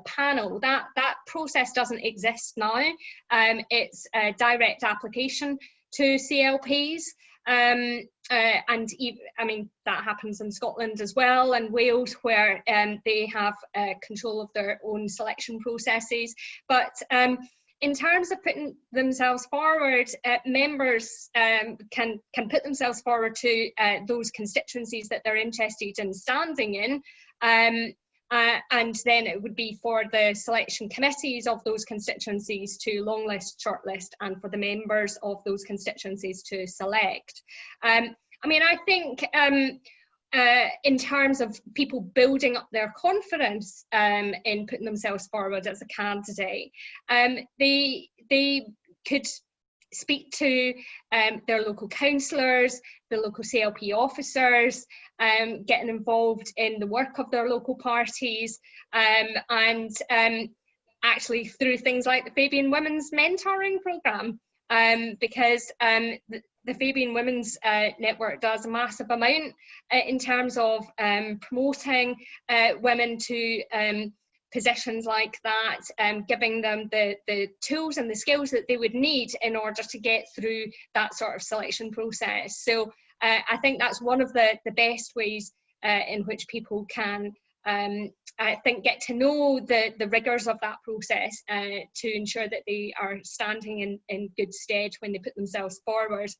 panel. That process doesn't exist now. It's a direct application to CLPs, and I mean that happens in Scotland as well, and Wales, where they have control of their own selection processes. But in terms of putting themselves forward, members can put themselves forward to those constituencies that they're interested in standing in, and then it would be for the selection committees of those constituencies to longlist, shortlist, and for the members of those constituencies to select. I mean, I think in terms of people building up their confidence in putting themselves forward as a candidate, they could speak to their local councillors, the local CLP officers, getting involved in the work of their local parties, and actually through things like the Fabian Women's Mentoring Programme, because the Fabian Women's Network does a massive amount in terms of promoting women to positions like that, giving them the tools and the skills that they would need in order to get through that sort of selection process. So I think that's one of the best ways in which people can I think get to know the rigours of that process to ensure that they are standing in good stead when they put themselves forward.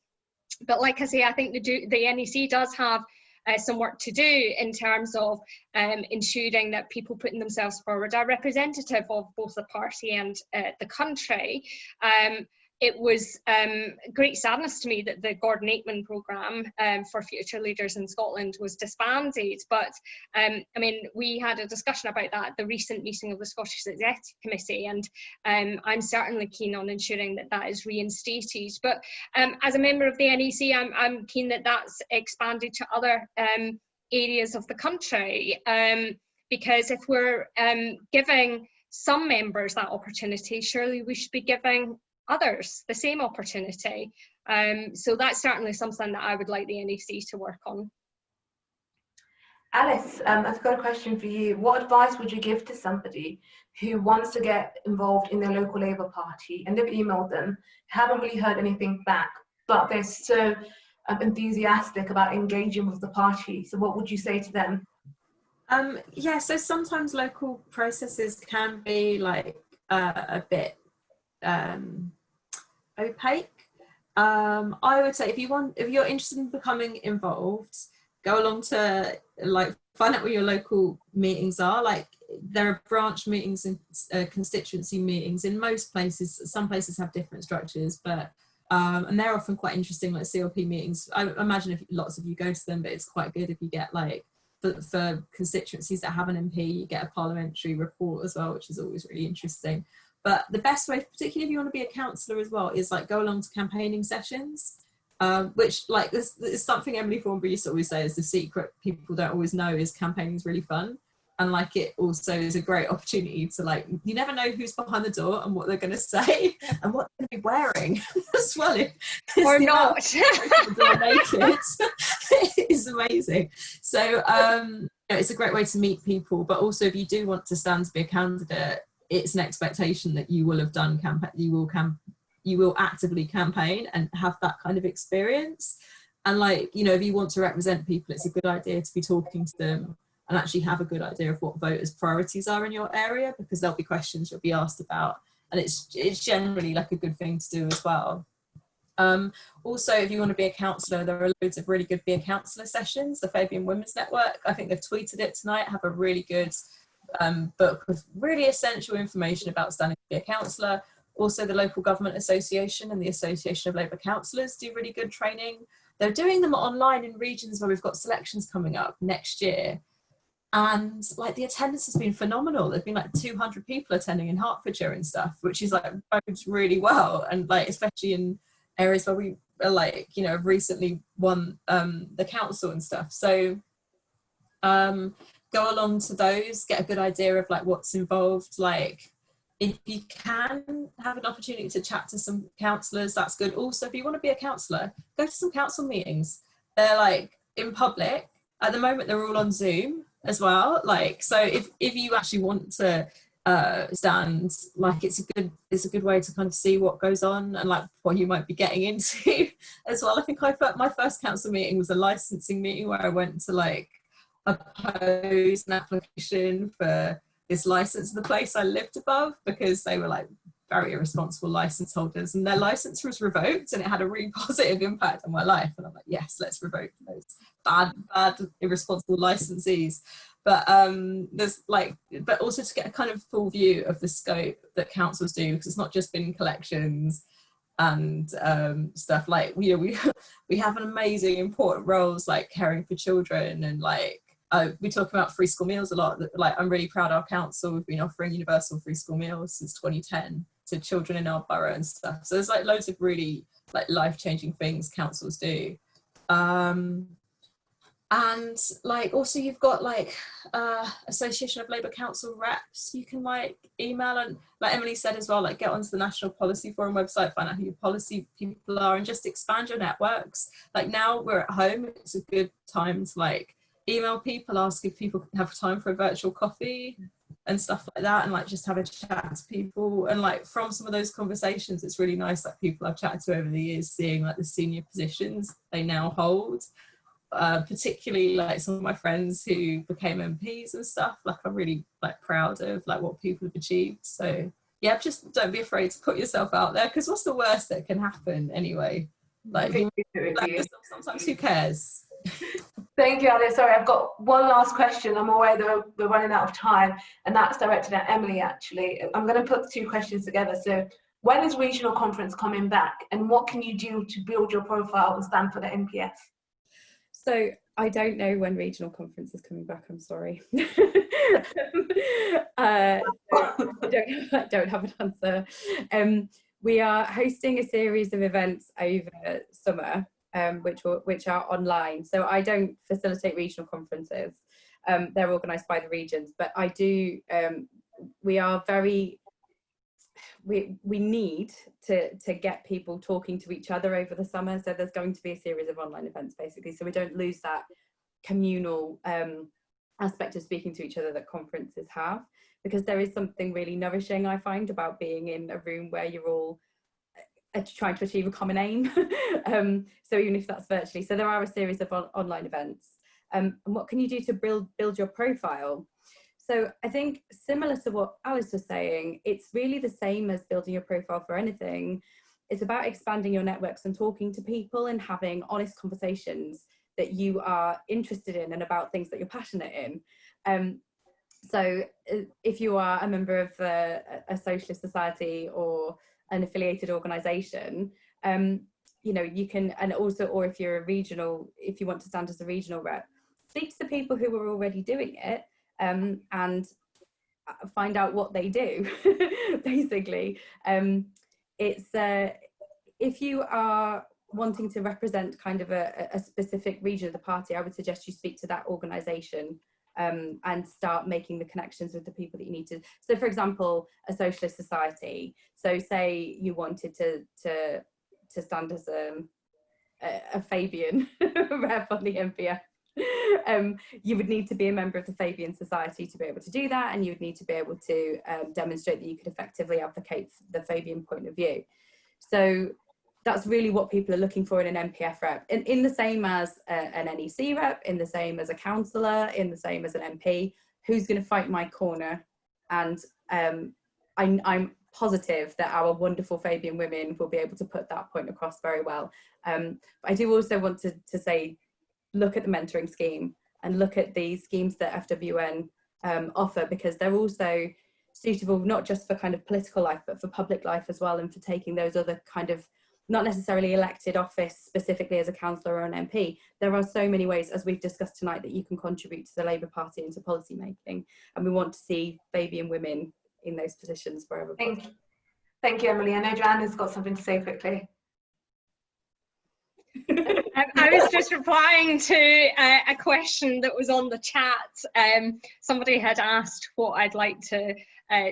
But like I say, I think the NEC does have some work to do in terms of ensuring that people putting themselves forward are representative of both the party and the country. It was great sadness to me that the Gordon Aikman programme for future leaders in Scotland was disbanded, but I mean, we had a discussion about that at the recent meeting of the Scottish Executive Committee, and I'm certainly keen on ensuring that that is reinstated. But as a member of the NEC, I'm keen that that's expanded to other areas of the country, because if we're giving some members that opportunity, surely we should be giving others the same opportunity. So that's certainly something that I would like the NEC to work on. Alice, I've got a question for you. What advice would you give to somebody who wants to get involved in their local Labour Party and they've emailed them, haven't really heard anything back, but they're so enthusiastic about engaging with the party? So what would you say to them? Yeah, so sometimes local processes can be like a bit opaque. I would say if you're interested in becoming involved, go along to like find out where your local meetings are. Like there are branch meetings and constituency meetings in most places. Some places have different structures, but and they're often quite interesting, like CLP meetings. I imagine if lots of you go to them, but it's quite good if you get like for constituencies that have an MP, you get a parliamentary report as well, which is always really interesting. But the best way, particularly if you want to be a councillor as well, is like go along to campaigning sessions, which like this is something Emily Thornberry used to always say is the secret people don't always know is campaigning is really fun. and like it also is a great opportunity to like, you never know who's behind the door and what they're going to say and what they're going to be wearing as well. Or not. Naked is amazing. So it's a great way to meet people, but also if you do want to stand to be a candidate, it's an expectation that you will have done you will actively campaign and have that kind of experience. And like, you know, if you want to represent people, it's a good idea to be talking to them and actually have a good idea of what voters' priorities are in your area, because there'll be questions you'll be asked about, and it's generally like a good thing to do as well. Also, if you want to be a councillor, there are loads of really good Be a Councillor sessions. The Fabian Women's Network, I think they've tweeted it tonight, have a really good book with really essential information about standing to be a councillor. Also, the Local Government Association and the Association of Labour Councillors do really good training. They're doing them online in regions where we've got selections coming up next year. And like the attendance has been phenomenal. There've been like 200 people attending in Hertfordshire and stuff, which is like bodes really well. And like, especially in areas where we are like, you know, recently won the council and stuff. So go along to those, get a good idea of like what's involved. Like if you can have an opportunity to chat to some councillors, that's good. Also, if you want to be a councillor, go to some council meetings. They're like in public. At the moment, they're all on Zoom as well. Like, so if you actually want to stand, like it's a good way to kind of see what goes on and like what you might be getting into as well. I think my first council meeting was a licensing meeting where I went to like oppose an application for this license of the place I lived above, because they were like very irresponsible license holders and their license was revoked and it had a really positive impact on my life. And I'm like, yes, let's revoke those bad, irresponsible licensees. But there's like, but also to get a kind of full view of the scope that councils do, because it's not just bin collections and stuff. Like, you know, we have an amazing important roles like caring for children and like, we talk about free school meals a lot. Like, I'm really proud our council, we've been offering universal free school meals since 2010 to children in our borough and stuff. So there's like loads of really like life-changing things councils do. And like also you've got like Association of Labour Council reps you can like email, and like Emily said as well, like get onto the National Policy Forum website, find out who your policy people are and just expand your networks. Like now we're at home, it's a good time to like email people, ask if people can have time for a virtual coffee and stuff like that, and like just have a chat to people. And like from some of those conversations, it's really nice that people I've chatted to over the years, seeing like the senior positions they now hold, particularly like some of my friends who became MPs and stuff. Like I'm really like proud of like what people have achieved. So yeah, just don't be afraid to put yourself out there, because what's the worst that can happen anyway? Like sometimes who cares? Thank you, Alice. Sorry, I've got one last question. I'm aware that we're running out of time, and that's directed at Emily, actually. I'm going to put the two questions together. So when is regional conference coming back, and what can you do to build your profile and stand for the NPF? So I don't know when regional conference is coming back, I'm sorry. I don't have an answer. We are hosting a series of events over summer, which are online. So I don't facilitate regional conferences. They're organised by the regions, but I do. We are very. We need to get people talking to each other over the summer. So there's going to be a series of online events, basically, so we don't lose that communal aspect of speaking to each other that conferences have, because there is something really nourishing, I find, about being in a room where you're all trying to achieve a common aim. So even if that's virtually, so there are a series of online events. And what can you do to build your profile? So I think similar to what Alice was saying, it's really the same as building your profile for anything. It's about expanding your networks and talking to people and having honest conversations that you are interested in and about things that you're passionate in. So if you are a member of a socialist society or an affiliated organisation, you know, you can, and also, or if you're a regional, if you want to stand as a regional rep, speak to the people who are already doing it, and find out what they do, basically. It's if you are wanting to represent kind of a specific region of the party, I would suggest you speak to that organisation and start making the connections with the people that you need to. So for example, a socialist society, so say you wanted to stand as a Fabian rep on the NPF, you would need to be a member of the Fabian Society to be able to do that, and you would need to be able to demonstrate that you could effectively advocate the Fabian point of view. So that's really what people are looking for in an NPF rep, in the same as an NEC rep, in the same as a councillor, in the same as an MP, who's going to fight my corner. And I'm positive that our wonderful Fabian women will be able to put that point across very well. But I do also want to say, look at the mentoring scheme and look at the schemes that FWN offer, because they're also suitable not just for kind of political life, but for public life as well, and for taking those other kind of not necessarily elected office specifically as a councillor or an MP. There are so many ways, as we've discussed tonight, that you can contribute to the Labour Party and to policy making, and we want to see Fabian women in those positions wherever possible. Thank you, Emily. I know Joanna's got something to say quickly. I was just replying to a question that was on the chat. Somebody had asked what I'd like to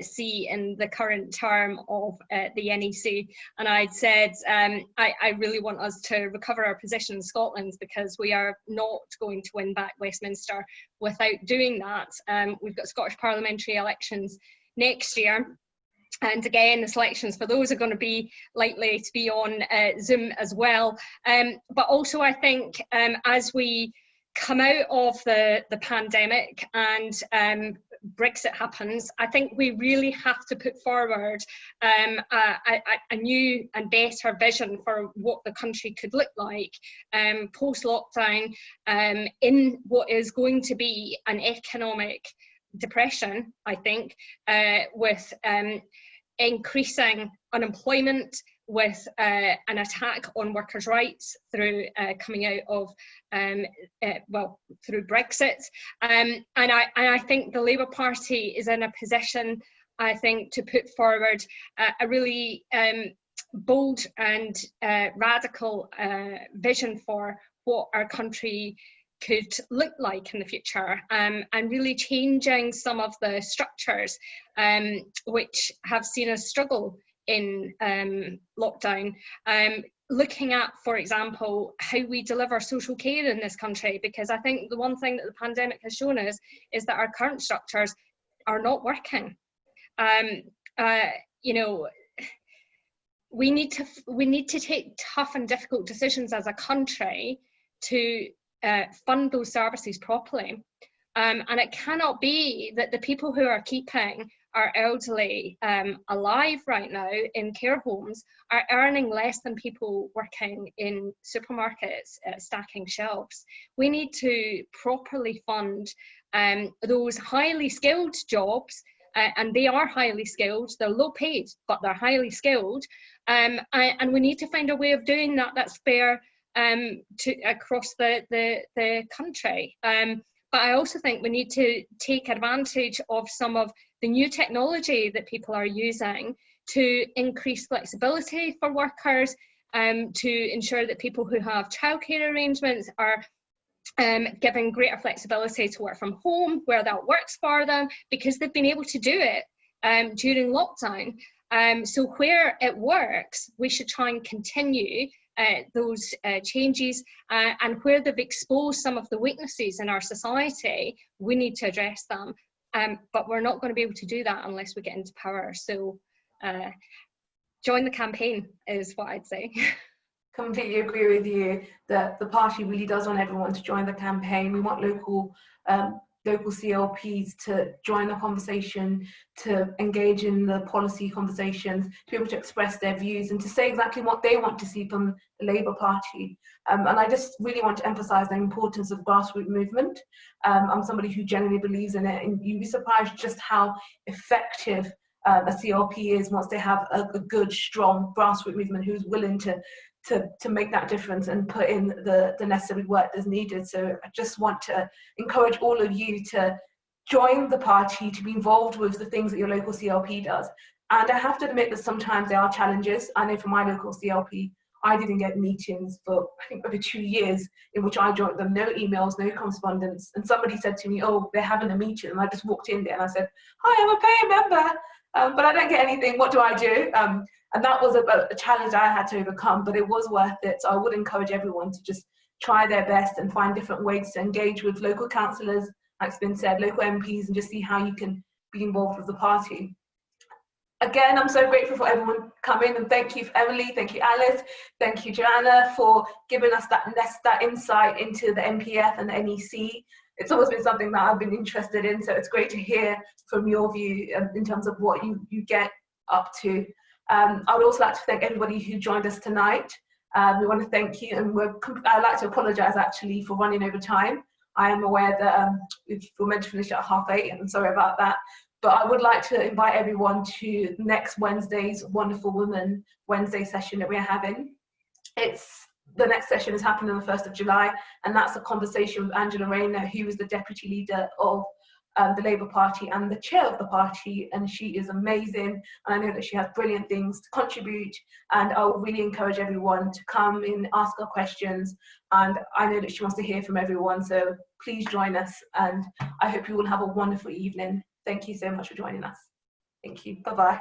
see in the current term of the NEC, and I'd said I really want us to recover our position in Scotland, because we are not going to win back Westminster without doing that. We've got Scottish parliamentary elections next year. And again, the selections for those are going to be likely to be on Zoom as well. But also, I think as we come out of the pandemic and Brexit happens, I think we really have to put forward a new and better vision for what the country could look like post-lockdown, in what is going to be an economic depression, I think, with increasing unemployment, with an attack on workers' rights through coming out of, through Brexit. And I think the Labour Party is in a position, I think, to put forward a really bold and radical vision for what our country could look like in the future, and really changing some of the structures which have seen us struggle in lockdown. Looking at, for example, how we deliver social care in this country, because I think the one thing that the pandemic has shown us is that our current structures are not working. You know, we need to take tough and difficult decisions as a country to fund those services properly. And it cannot be that the people who are keeping our elderly alive right now in care homes are earning less than people working in supermarkets stacking shelves. We need to properly fund those highly skilled jobs, and they are highly skilled. They're low paid, but they're highly skilled. And we need to find a way of doing that that's fair across the country. But I also think we need to take advantage of some of the new technology that people are using to increase flexibility for workers, to ensure that people who have childcare arrangements are given greater flexibility to work from home where that works for them, because they've been able to do it during lockdown. So where it works, we should try and continue those changes, and where they've exposed some of the weaknesses in our society, we need to address them. But we're not going to be able to do that unless we get into power. So join the campaign is what I'd say. Completely agree with you that the party really does want everyone to join the campaign. We want local CLPs to join the conversation, to engage in the policy conversations, to be able to express their views and to say exactly what they want to see from the Labour Party. And I just really want to emphasise the importance of grassroots movement. I'm somebody who genuinely believes in it, and you'd be surprised just how effective a CLP is once they have a good, strong grassroots movement who's willing to make that difference and put in the necessary work that's needed. So I just want to encourage all of you to join the party, to be involved with the things that your local CLP does. And I have to admit that sometimes there are challenges. I know for my local CLP, I didn't get meetings for, I think, over 2 years in which I joined them, no emails, no correspondence. And somebody said to me, oh, they're having a meeting. And I just walked in there and I said, hi, I'm a paying member, but I don't get anything. What do I do? And that was a challenge I had to overcome, but it was worth it. So I would encourage everyone to just try their best and find different ways to engage with local councillors, like it's been said, local MPs, and just see how you can be involved with the party. Again, I'm so grateful for everyone coming, and thank you, Emily, thank you, Alice, thank you, Joanna, for giving us that insight into the MPF and the NEC. It's always been something that I've been interested in, so it's great to hear from your view in terms of what you get up to. I would also like to thank everybody who joined us tonight. We want to thank you, and I'd like to apologise actually for running over time. I am aware that we're meant to finish at 8:30, and I'm sorry about that. But I would like to invite everyone to next Wednesday's Wonderful Women Wednesday session that we're having. The next session is happening on the 1st of July, and that's a conversation with Angela Rayner, who is the deputy leader of the Labour Party and the chair of the party, and she is amazing, and I know that she has brilliant things to contribute, and I would really encourage everyone to come in, ask her questions, and I know that she wants to hear from everyone, so please join us, and I hope you will have a wonderful evening. Thank you so much for joining us. Thank you. Bye-bye.